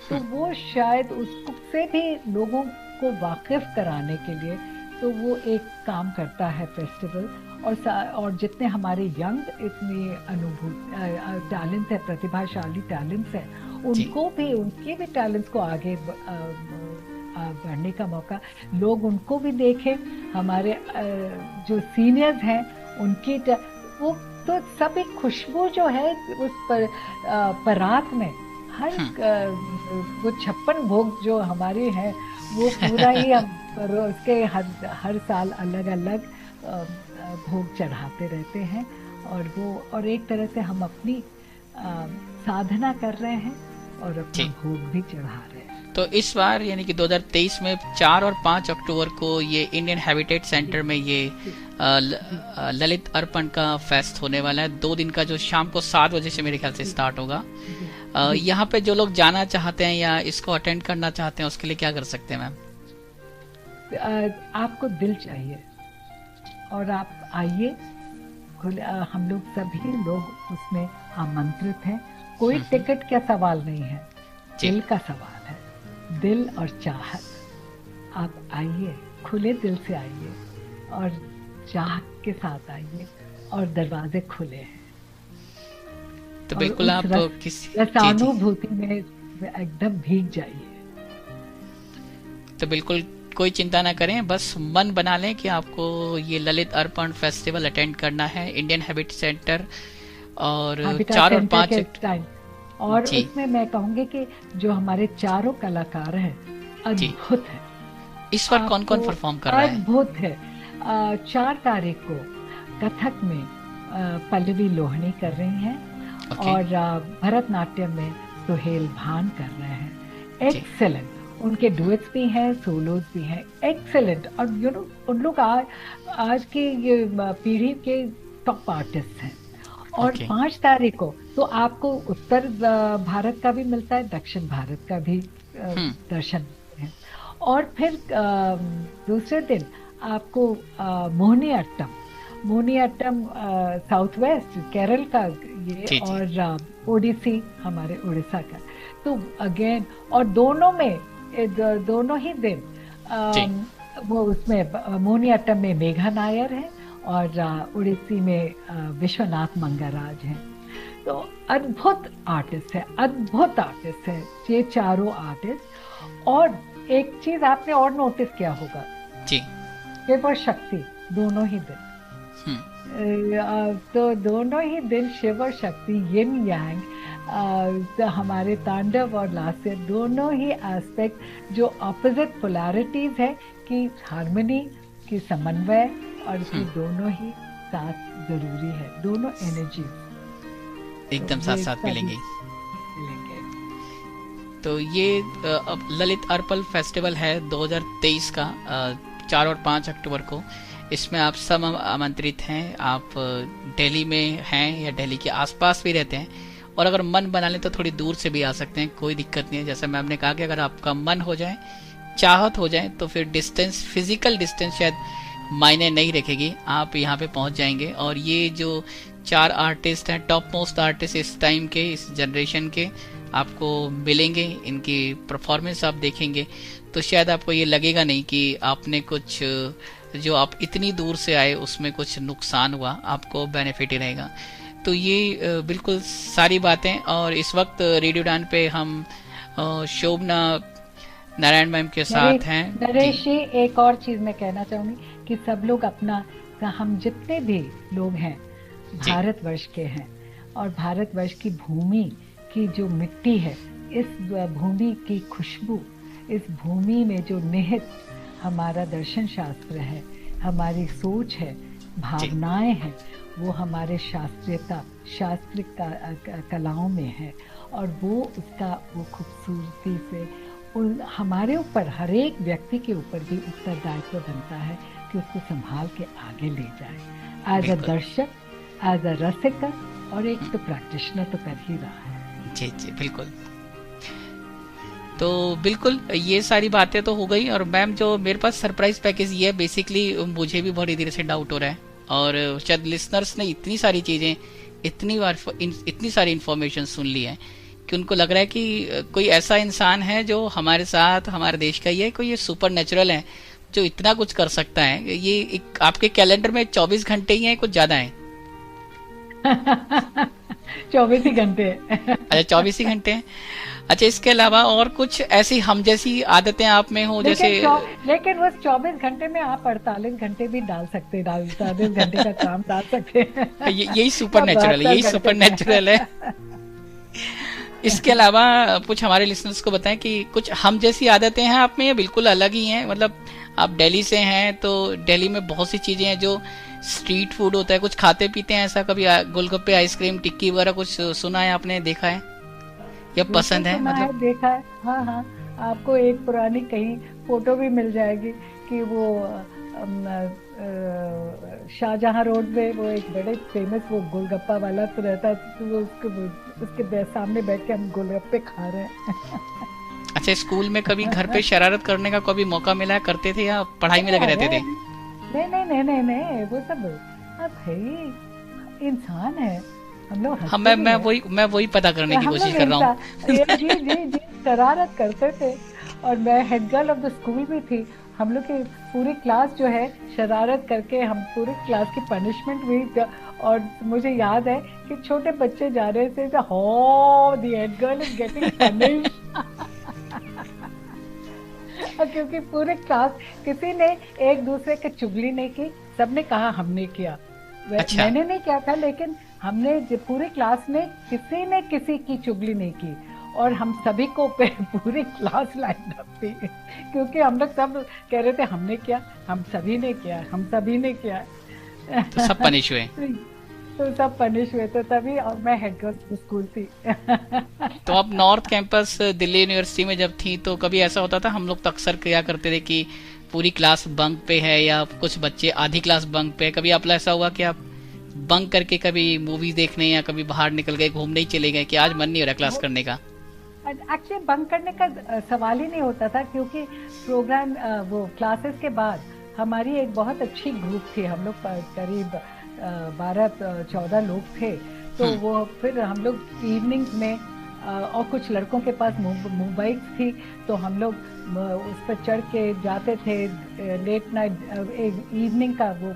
तो वो शायद उससे भी लोगों को वाकिफ कराने के लिए तो वो एक काम करता है फेस्टिवल। और जितने हमारे यंग इतने टैलेंट है, प्रतिभाशाली टैलेंट्स है, उनको भी, उनके भी टैलेंट्स को आगे बढ़ने का मौका, लोग उनको भी देखें। हमारे जो सीनियर्स हैं उनकी वो तो सब एक खुशबू जो है उस परात में, हर वो 56 भोग जो हमारे हैं वो पूरा ही हम उसके हर साल अलग अलग भोग चढ़ाते रहते हैं। और वो, और एक तरह से हम अपनी साधना कर रहे हैं और अपना भोग भी चढ़ा रहे हैं। तो इस बार यानी कि 2023 में 4 और 5 अक्टूबर को ये इंडियन हैबिटेट सेंटर में ये ललित अर्पण का फेस्ट होने वाला है। 2 दिन का, जो शाम को 7 बजे से मेरे ख्याल से स्टार्ट होगा। यहाँ पे जो लोग जाना चाहते हैं या इसको अटेंड करना चाहते हैं उसके लिए क्या कर सकते हैं मैम? आपको दिल चाहिए और आप आइए। हम लोग सभी लोग उसमें आमंत्रित हैं। कोई टिकट का सवाल नहीं है, दिल का सवाल है, दिल और चाहत। आप आइए, खुले दिल से आइए और चाहत के साथ आइए, और दरवाजे खुले हैं। तो बिल्कुल आप किसी रसानुभूति में एकदम भीग जाइए। तो बिल्कुल कोई चिंता ना करें, बस मन बना लें कि आपको ये ललित अर्पण फेस्टिवल अटेंड करना है इंडियन हैबिट सेंटर। और 4 और 5 और उसमें मैं कहूंगी कि जो हमारे चारों कलाकार हैं अद्भुत है। इस बार कौन कौन परफॉर्म कर रहा है? अद्भुत है। 4 तारीख को कथक में पल्लवी लोहनी कर रही हैं और भरतनाट्यम में सुहेल भान कर रहे हैं। एक्सेलेंट, उनके डुएट्स भी हैं, सोलोज भी हैं, एक्सेलेंट। और उन लोग आज की ये पीढ़ी के टॉप आर्टिस्ट हैं। और 5 तारीख को तो आपको उत्तर भारत का भी मिलता है, दक्षिण भारत का भी दर्शन है। और फिर दूसरे दिन आपको मोहिनीअट्टम साउथ वेस्ट केरल का ये, और ओडिसी हमारे उड़ीसा का। तो अगेन, और दोनों ही दिन वो उसमें मोहिनीअट्टम में मेघा नायर है और उड़ीसी में विश्वनाथ मंगराज हैं। तो अद्भुत आर्टिस्ट है ये चारों आर्टिस्ट। और एक चीज आपने और नोटिस किया होगा जी, शिव और शक्ति दोनों ही दिन, तो दोनों ही दिन शिव और शक्ति, यिन यांग, हमारे तांडव और लास्य, दोनों ही एस्पेक्ट जो ऑपोजिट पोलैरिटीज है कि हार्मनी की समन्वय, और इसकी दोनों ही साथ जरूरी है, दोनों एनर्जी एकदम साथ मिलेंगी। तो ये ललित अर्पण फेस्टिवल है 2023 का 4 और 5 अक्टूबर को। इसमें आप सब आमंत्रित हैं। आप दिल्ली में हैं या दिल्ली के आसपास भी रहते हैं, और अगर मन बना लें तो थोड़ी दूर से भी आ सकते हैं, कोई दिक्कत नहीं है। जैसे मैम ने कहा कि अगर आपका मन हो जाए, चाहत हो जाए, तो फिर डिस्टेंस, फिजिकल डिस्टेंस शायद मायने नहीं रखेगी, आप यहाँ पे पहुंच जाएंगे। और ये जो 4 आर्टिस्ट हैं, टॉप मोस्ट आर्टिस्ट इस टाइम के, इस जनरेशन के, आपको मिलेंगे। इनकी परफॉर्मेंस आप देखेंगे तो शायद आपको ये लगेगा नहीं कि आपने कुछ, जो आप इतनी दूर से आए उसमें कुछ नुकसान हुआ, आपको बेनिफिट ही रहेगा। तो ये बिल्कुल सारी बातें। और इस वक्त रेडियो डान पे हम शोभना नारायण मैम के साथ हैं। नरेश जी, एक और चीज मैं कहना चाहूंगी कि सब लोग अपना, हम जितने भी लोग हैं भारतवर्ष के हैं, और भारतवर्ष की भूमि की जो मिट्टी है, इस भूमि की खुशबू, इस भूमि में जो निहित हमारा दर्शन शास्त्र है, हमारी सोच है, भावनाएं हैं, वो हमारे शास्त्र कलाओं में है। और वो उसका वो खूबसूरती से हमारे ऊपर, हर एक व्यक्ति के ऊपर भी उत्तरदायित्व बनता है कि उसको संभाल के आगे ले जाए, एज अ दर्शक, एज अ रसिक, और एक तो प्रैक्टिशनर तो कर ही रहा है। जी जी बिल्कुल। तो बिल्कुल ये सारी बातें तो हो गई। और मैम, जो मेरे पास सरप्राइज पैकेज ये है, बेसिकली मुझे भी बड़ी देर से डाउट हो रहा है, और शायद लिसनर्स ने इतनी सारी चीजें, इतनी सारी इंफॉर्मेशन सुन ली है कि उनको लग रहा है कि कोई ऐसा इंसान है जो हमारे साथ, हमारे देश का ही है, कोई ये सुपर नेचुरल है जो इतना कुछ कर सकता है। ये आपके कैलेंडर में 24 घंटे ही हैं, कुछ ज्यादा है? 24 ही घंटे। अच्छा, 24 ही घंटे हैं। अच्छा, इसके अलावा और कुछ ऐसी हम जैसी आदतें आप में हो जैसे? लेकिन वो 24 घंटे में आप 48 घंटे भी डाल सकते हैं, 48 घंटे का काम डाल सकते हैं। यही सुपर या नेचुरल है, 72 यही सुपर घंटे नेचुरल है। का। इसके अलावा कुछ हमारे लिसनर्स को बताएं कि कुछ हम जैसी आदतें हैं आप में या बिल्कुल अलग ही हैं? मतलब आप दिल्ली से हैं तो दिल्ली में बहुत सी चीजें हैं जो स्ट्रीट फूड होता है, कुछ खाते पीते हैं ऐसा? कभी गोलगप्पे, आइसक्रीम, टिक्की वगैरह कुछ सुना है आपने, देखा है या बिल्कुल पसंद है सुना है, मतलब? देखा है। हाँ हाँ, आपको एक पुरानी कहीं फोटो भी मिल जाएगी कि वो शाहजहां रोड में वो एक बड़े फेमस वो गोलगप्पा वाला तो रहता है, तो वो उसके सामने बैठ के हम गोलगप्पे खा रहे हैं। अच्छा, स्कूल में कभी घर पे शरारत करने का कभी मौका मिला है, करते थे या पढ़ाई में अरे लगे अरे, रहते थे? नहीं नहीं नहीं नहीं नहीं, वो सब अब भाई इंसान है, हम लोग हाँ, हंसते भी है। मैं वही पता करने की हम कोशिश लोग कर रहा हूँ। जी जी जी शरारत करते थे। और मैं head girl of the school भी थी। हम लोग की पूरी क्लास जो है शरारत करके, हम पूरी क्लास की पनिशमेंट हुई और मुझे याद है कि छोटे बच्चे जा रहे थे, हो the head girl is getting punish. क्योंकि पूरे क्लास, किसी ने एक दूसरे की चुगली नहीं की, सबने कहा हमने किया। अच्छा। मैंने नहीं किया था, लेकिन हमने पूरी क्लास में किसी ने किसी की चुगली नहीं की। और हम सभी को पूरी क्लास लाइन अप थी, क्योंकि हम लोग सब कह रहे थे हमने किया, हम सभी ने किया, हम सभी ने किया। तो सब पनिश हुए? तो सब पनिश हुए थे तभी, और मैं हेड गर्ल स्कूल थी। तो आप नॉर्थ कैंपस दिल्ली यूनिवर्सिटी में जब थी तो कभी ऐसा होता था? हम लोग तो अक्सर क्या करते थे कि पूरी क्लास बंक पे है या कुछ बच्चे आधी क्लास बंक पे है, कभी आप ऐसा हुआ कि आप बंक करके कभी मूवी देखने या कभी बाहर निकल गए, घूमने ही चले गए कि आज मन नहीं हो रहा क्लास करने का? एक्चुअली बंक करने का सवाल ही नहीं होता था, क्योंकि प्रोग्राम वो क्लासेस के बाद हमारी एक बहुत अच्छी ग्रुप थी। हम लोग करीब 12-14 लोग थे। तो वो फिर हम लोग इवनिंग में और कुछ लड़कों के पास मोबाइल थी, तो हम लोग उस पर चढ़ के जाते थे। लेट नाइट एक इवनिंग का वो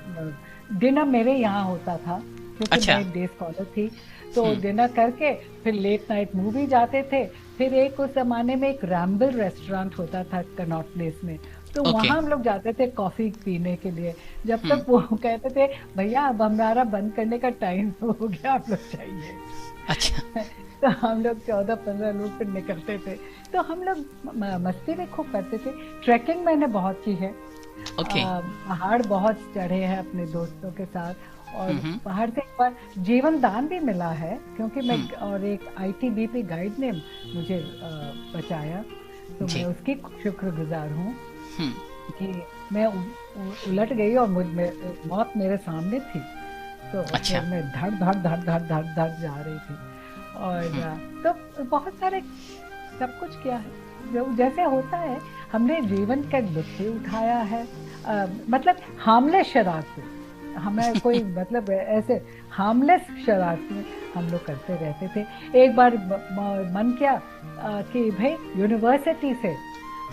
डिनर मेरे यहाँ होता था, क्योंकि अच्छा। मैं डे स्कॉलर थी। तो डिनर करके फिर लेट नाइट मूवी जाते थे। फिर एक उस जमाने में एक रैम्बल रेस्टोरेंट होता था कनॉट प्लेस में, तो ओके। वहां हम लोग जाते थे कॉफी पीने के लिए। जब तक वो कहते थे भैया अब हमारा बंद करने का टाइम हो गया, आप लोग चाहिए। अच्छा। तो हम लोग 14-15 लोग फिर निकलते थे। तो हम लोग मस्ती भी खूब करते थे। ट्रैकिंग मैंने बहुत की है। ओके। पहाड़ बहुत चढ़े हैं अपने दोस्तों के साथ। और पहाड़ से एक बार जीवन दान भी मिला है, क्योंकि मैं और एक आईटीबीपी गाइड ने मुझे बचाया, तो मैं उसकी शुक्रगुजार हूँ कि मैं उलट गई और मौत मेरे सामने थी। तो अच्छा। मैं धड़ धड़ धड़ धड़ धड़ धड़ जा रही थी। और तो बहुत सारे सब कुछ किया है जो जैसे होता है। हमने जीवन का लुत्फ उठाया है। मतलब हार्मलेस शरारत, हमें कोई मतलब ऐसे हार्मलेस शरारत में हम लोग करते रहते थे। एक बार मन किया कि भाई यूनिवर्सिटी से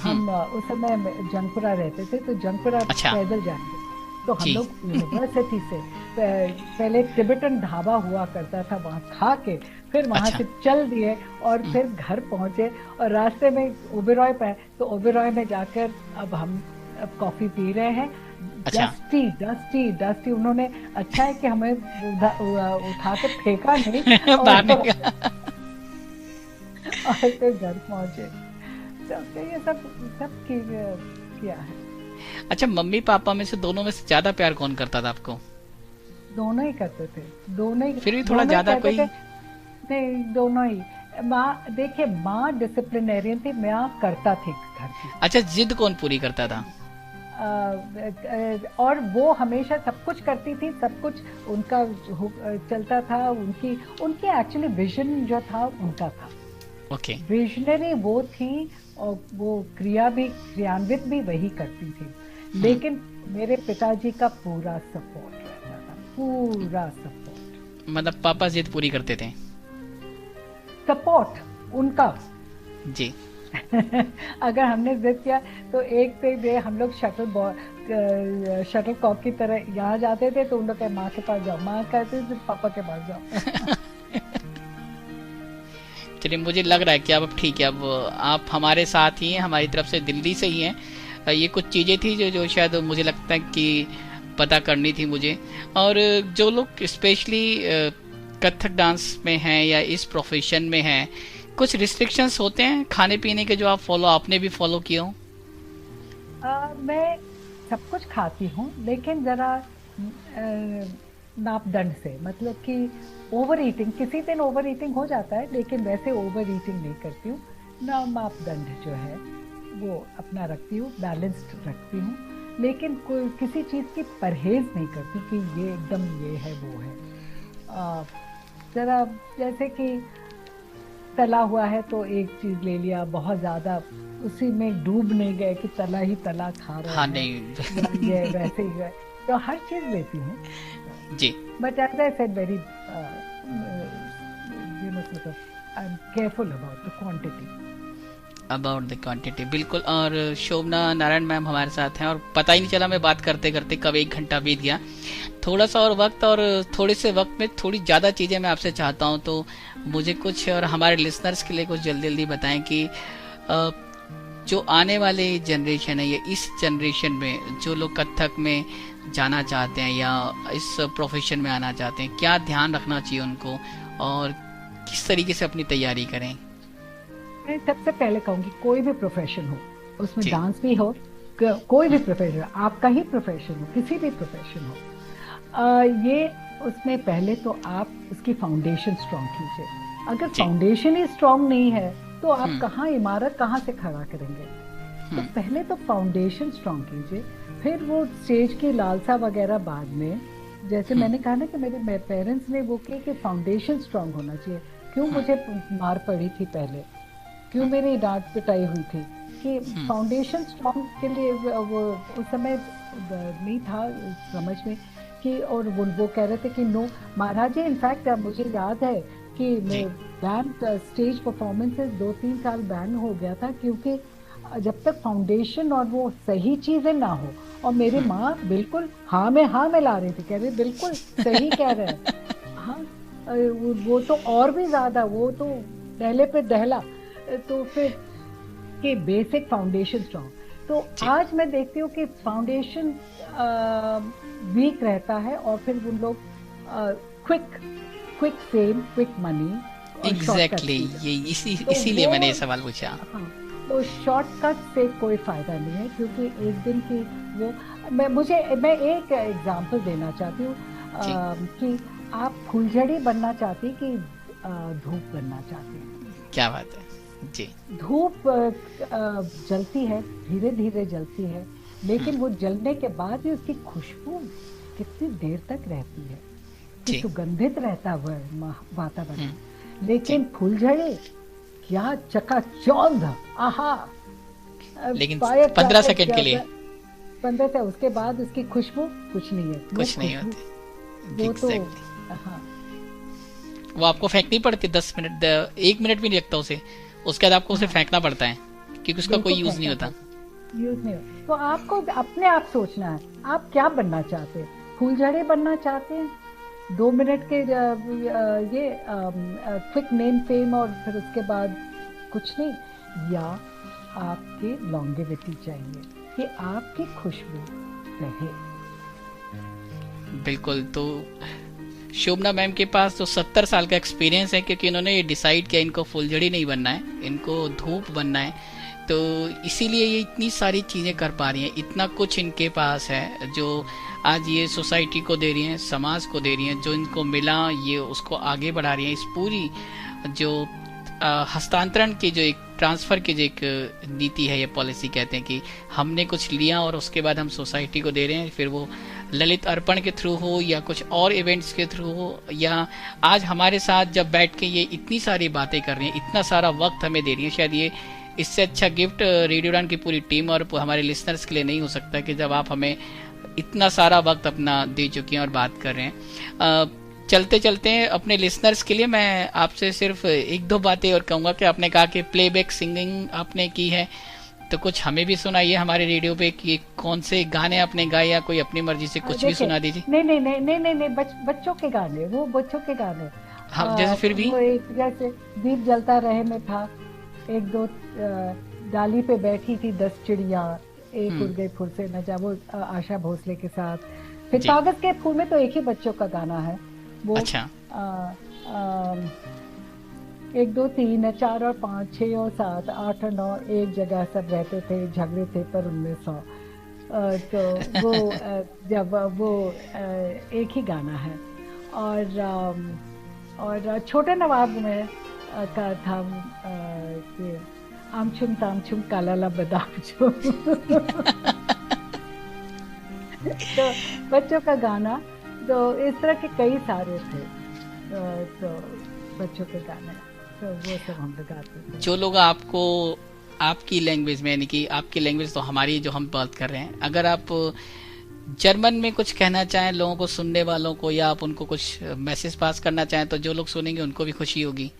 हम उस समय जंगपुरा रहते थे, तो जंगपुरा पैदल जाएंगे। तो हम लोग यूनिवर्सिटी से पहले टिबेटन ढाबा हुआ करता था, वहाँ खा के फिर वहां से चल दिए और फिर घर पहुंचे। और रास्ते में ओबेरॉय पे, तो ओबेरॉय में जाकर अब हम कॉफी पी रहे हैं। डस्टी डस्टी डस्टी, उन्होंने अच्छा है कि हमें उठा के फेंका नहीं और फिर घर पहुंचे। तो ये सब किया है। अच्छा, मम्मी पापा में से दोनों में से ज्यादा प्यार कौन करता था आपको? दोनों ही करते थे, दोनों ही। फिर भी थोड़ा ज्यादा कोई? नहीं, दोनों ही। माँ देखिए, माँ डिसिप्लिनेरियन थी, मैं करता थी घर की। अच्छा, जिद कौन पूरी करता था? और वो हमेशा सब कुछ करती थी, सब कुछ उनका चलता था। उनकी एक्चुअली विजन जो था उनका था। ओके। विजनरी वो थी और वो क्रियान्वित भी वही करती थी। लेकिन मेरे पिताजी का पूरा सपोर्ट रहता था, पूरा सपोर्ट। मतलब पापा जिद पूरी करते थे? सपोर्ट उनका जी। अगर हमने जिद किया तो एक पे दे, हम लोग शटल कॉक की तरह यहाँ जाते थे, तो उन लोग माँ के पास जाओ, माँ कहते थे पापा के पास जाओ। चलिए, मुझे लग रहा है कि अब ठीक है, अब आप हमारे साथ ही हैं, हमारी तरफ से दिल्ली से ही हैं। ये कुछ चीज़ें थी जो शायद मुझे लगता है कि पता करनी थी मुझे। और जो लोग स्पेशली कथक डांस में हैं या इस प्रोफेशन में हैं, कुछ रिस्ट्रिक्शंस होते हैं खाने पीने के जो आपने भी फॉलो किए हो? मैं सब कुछ खाती हूँ, लेकिन ज़रा नापदंड से, मतलब कि ओवर ईटिंग, किसी दिन ओवर ईटिंग हो जाता है, लेकिन वैसे ओवर ईटिंग नहीं करती हूँ। ना, मापदंड जो है वो अपना रखती हूँ, बैलेंस्ड रखती हूँ, लेकिन कोई किसी चीज़ की परहेज नहीं करती कि ये एकदम ये है वो है। ज़रा जैसे कि तला हुआ है तो एक चीज़ ले लिया, बहुत ज़्यादा उसी में डूब नहीं गए कि तला ही तला खा रहे हाँ, हैं। नहीं। ये वैसे ही है, तो हर चीज़ लेती हूँ, जी। But as I said, very sort of I'm careful about the quantity. About the quantity, बिल्कुल। और शोभना नारायण मैम हमारे साथ हैं, और पता ही नहीं चला मैं बात करते करते कब 1 घंटा बीत गया। थोड़ा सा और वक्त, और थोड़े से वक्त में थोड़ी ज़्यादा चीज़ें मैं आपसे चाहता हूँ, तो मुझे कुछ और हमारे लिसनर्स के लिए कुछ जल्दी जल्दी बताएं कि जो आने वाले जनरेशन है, या इस जनरेशन में जो लोग कथक में जाना चाहते हैं या इस प्रोफेशन में आना चाहते हैं, क्या ध्यान रखना चाहिए उनको, और किस तरीके से अपनी तैयारी करें? मैं सबसे पहले कहूँगी, कोई भी प्रोफेशन हो, उसमें डांस भी हो, कोई भी प्रोफेशन, आपका ही प्रोफेशन हो, किसी भी प्रोफेशन हो, ये उसमें पहले तो आप उसकी फाउंडेशन स्ट्रॉन्ग कीजिए। अगर फाउंडेशन ही स्ट्रॉन्ग नहीं है तो आप कहाँ इमारत कहाँ से खड़ा करेंगे? तो पहले तो फाउंडेशन स्ट्रॉन्ग कीजिए, फिर वो स्टेज की लालसा वगैरह बाद में। जैसे मैंने कहा ना कि मेरे पेरेंट्स ने वो किया कि फाउंडेशन स्ट्रॉन्ग होना चाहिए। क्यों मुझे मार पड़ी थी पहले, क्यों मेरी डांट पिटाई हुई थी, कि फाउंडेशन स्ट्रॉन्ग के लिए वो उस समय नहीं था समझ में कि, और वो कह रहे थे कि नो महाराज जी, इनफैक्ट मुझे याद है कि मैं बैंड स्टेज परफॉर्मेंसेस 2-3 साल बैन हो गया था, क्योंकि जब तक फाउंडेशन और वो सही चीजें ना हो। और मेरी माँ बिल्कुल हाँ में ला रही थी, कह रही बिल्कुल सही कह रहे हैं। हाँ, वो तो और भी ज्यादा, वो तो दहले पे दहला। तो फिर कि बेसिक फाउंडेशन स्ट्रॉन्ग। तो आज मैं देखती हूँ कि फाउंडेशन वीक रहता है, और फिर वो लोग quick fame, quick money. Exactly, ये इसीलिए मैंने ये सवाल पूछा। हाँ, तो शॉर्टकट से कोई फायदा नहीं है, क्योंकि एक दिन की वो मैं एक एग्जांपल देना चाहती हूँ कि आप फुलझड़ी बनना चाहती कि धूप बनना चाहती हैं? क्या बात है जी। धूप जलती है, धीरे धीरे जलती है, लेकिन वो जलने के बाद ही उसकी खुशबू कितनी देर तक रहती है, कि सुगंधित रहता है वातावरण। लेकिन फुलझड़ी क्या चकाचौंध, आहा, लेकिन 15 सेकंड के लिए, 15 से उसके बाद उसकी खुशबू कुछ नहीं है, कुछ नहीं होती। वो तो हाँ, वो आपको फेंकनी पड़ती 10 मिनट, 1 मिनट भी नहीं लगता उसे, उसके बाद आपको उसे फेंकना पड़ता है, क्योंकि उसका कोई यूज नहीं होता। तो आपको अपने आप सोचना है, आप क्या बनना चाहते हैं? फुलझड़ी बनना चाहते हैं 2 मिनट के ये क्विक नेम फेम, और फिर उसके बाद कुछ नहीं, या आपकी लॉन्गेविटी चाहिए कि आपकी खुशबू रहे? बिल्कुल। तो शोभना मैम के पास तो 70 साल का एक्सपीरियंस है, क्योंकि इन्होंने ये डिसाइड किया इनको फुलझड़ी नहीं बनना है, इनको धूप बनना है। तो इसीलिए ये इतनी सारी चीज़ें कर पा रही हैं, इतना कुछ इनके पास है जो आज ये सोसाइटी को दे रही हैं, समाज को दे रही हैं। जो इनको मिला ये उसको आगे बढ़ा रही हैं। इस पूरी जो हस्तांतरण की जो एक ट्रांसफ़र की जो एक नीति है, ये पॉलिसी कहते हैं कि हमने कुछ लिया और उसके बाद हम सोसाइटी को दे रहे हैं, फिर वो ललित अर्पण के थ्रू हो या कुछ और इवेंट्स के थ्रू हो, या आज हमारे साथ जब बैठ के ये इतनी सारी बातें कर रही हैं, इतना सारा वक्त हमें दे रही है। शायद ये इससे अच्छा गिफ्ट रेडियो उड़ान की पूरी टीम और हमारे लिसनर्स के लिए नहीं हो सकता कि जब आप हमें इतना सारा वक्त अपना दे चुके हैं और बात कर रहे हैं। चलते चलते अपने लिसनर्स के लिए मैं आपसे सिर्फ 1-2 बातें और कहूँगा कि आपने कहा कि प्लेबैक सिंगिंग आपने की है, तो कुछ हमें भी सुनाइए हमारे रेडियो पे कि कौन से गाने आपने गाए, या कोई अपनी मर्जी से कुछ भी सुना दीजिए। नहीं, बच्चों के गाने, वो बच्चों के गाने। हाँ, जैसे फिर भी वो एक जैसे दीप जलता रहे में था, एक दो डाली पे बैठी थी 10 चिड़िया, एक उड़ गई फुर से न जा, वो आशा भोसले के साथ। फिर जी। कागज के फूल में तो एक ही बच्चों का गाना है वो। अच्छा। आ, आ, 1 2 3 4 और 5 6 और 7 8 और 9 एक जगह सब रहते थे, झगड़े थे पर उनमें 100। तो वो जब वो एक ही गाना है। और छोटे नवाब में का था कि आमचुम तामचुम कालाला बादाम चुम। तो बच्चों का गाना, तो इस तरह के कई सारे थे। तो बच्चों के गाने, तो वो सब हम लोग गाते थे। जो लोग आपको आपकी लैंग्वेज में, यानी कि आपकी लैंग्वेज तो हमारी जो हम बात कर रहे हैं, अगर आप जर्मन में कुछ कहना चाहें लोगों को, सुनने वालों को, या आप उनको कुछ मैसेज पास करना चाहें, तो जो लोग सुनेंगे उनको भी खुशी होगी।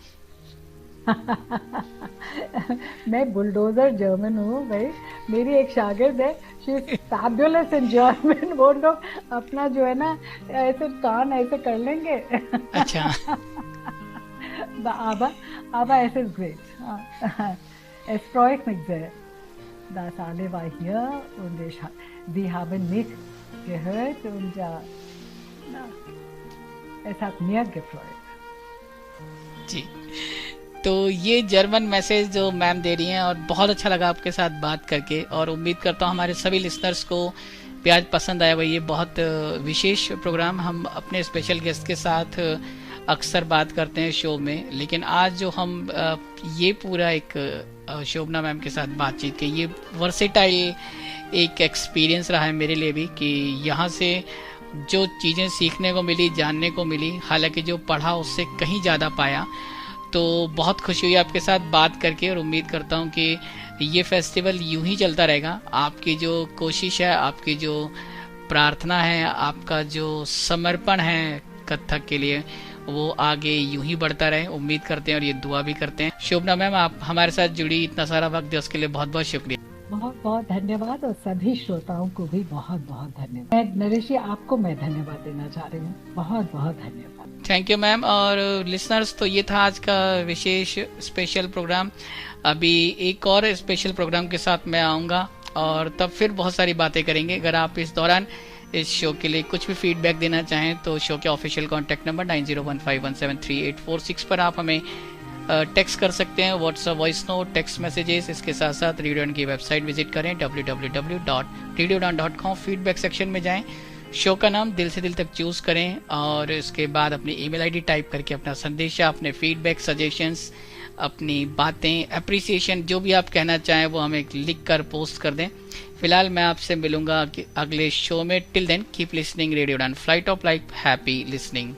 मैं बुलडोजर जर्मन हूँ भाई। मेरी एक शागिर्द है, she is fabulous in German. वो लोग अपना जो है ना ऐसे कान ऐसे कर लेंगे। अच्छा। aber es ist great. Es freut mich sehr, dass alle war hier und sie haben mich gehört und es hat mir gefreut. जी, तो ये जर्मन मैसेज जो मैम दे रही हैं, और बहुत अच्छा लगा आपके साथ बात करके, और उम्मीद करता हूँ हमारे सभी लिसनर्स को भी आज पसंद आया। भाई, ये बहुत विशेष प्रोग्राम, हम अपने स्पेशल गेस्ट के साथ अक्सर बात करते हैं शो में, लेकिन आज जो हम ये पूरा एक शोभना मैम के साथ बातचीत की, ये वर्सेटाइल एक एक्सपीरियंस रहा है मेरे लिए भी, कि यहाँ से जो चीज़ें सीखने को मिली, जानने को मिली, हालांकि जो पढ़ा उससे कहीं ज़्यादा पाया। तो बहुत खुशी हुई आपके साथ बात करके, और उम्मीद करता हूँ कि ये फेस्टिवल यूं ही चलता रहेगा। आपकी जो कोशिश है, आपकी जो प्रार्थना है, आपका जो समर्पण है कथक के लिए, वो आगे यूं ही बढ़ता रहे, उम्मीद करते हैं और ये दुआ भी करते हैं। शोभना मैम, आप हमारे साथ जुड़ी, इतना सारा वक्त दिया उसके लिए बहुत बहुत शुक्रिया। बहुत बहुत धन्यवाद, और सभी श्रोताओं को भी बहुत बहुत धन्यवाद। मैं नरेश जी, आपको मैं धन्यवाद देना चाह रही हूँ, बहुत बहुत धन्यवाद। Thank you ma'am. और लिसनर्स, तो ये था आज का विशेष स्पेशल प्रोग्राम। अभी एक और स्पेशल प्रोग्राम के साथ मैं आऊँगा, और तब फिर बहुत सारी बातें करेंगे। अगर आप इस दौरान इस शो के लिए कुछ भी फीडबैक देना चाहें, तो शो के ऑफिशियल कॉन्टैक्ट नंबर 9015173846 पर आप हमें टेक्स्ट कर सकते हैं, WhatsApp voice note, text messages. इसके साथ साथ रेडियो की वेबसाइट विजिट करें www.radiodon.com। फीडबैक सेक्शन में जाएं, शो का नाम दिल से दिल तक चूज करें, और इसके बाद अपनी ईमेल आईडी टाइप करके अपना संदेशा, अपने फीडबैक, सजेशंस, अपनी बातें, अप्रिसिएशन, जो भी आप कहना चाहें वो हमें लिख कर पोस्ट कर दें। फिलहाल मैं आपसे मिलूंगा अगले शो में। Till then keep listening radio Dawn, flight of life, happy listening.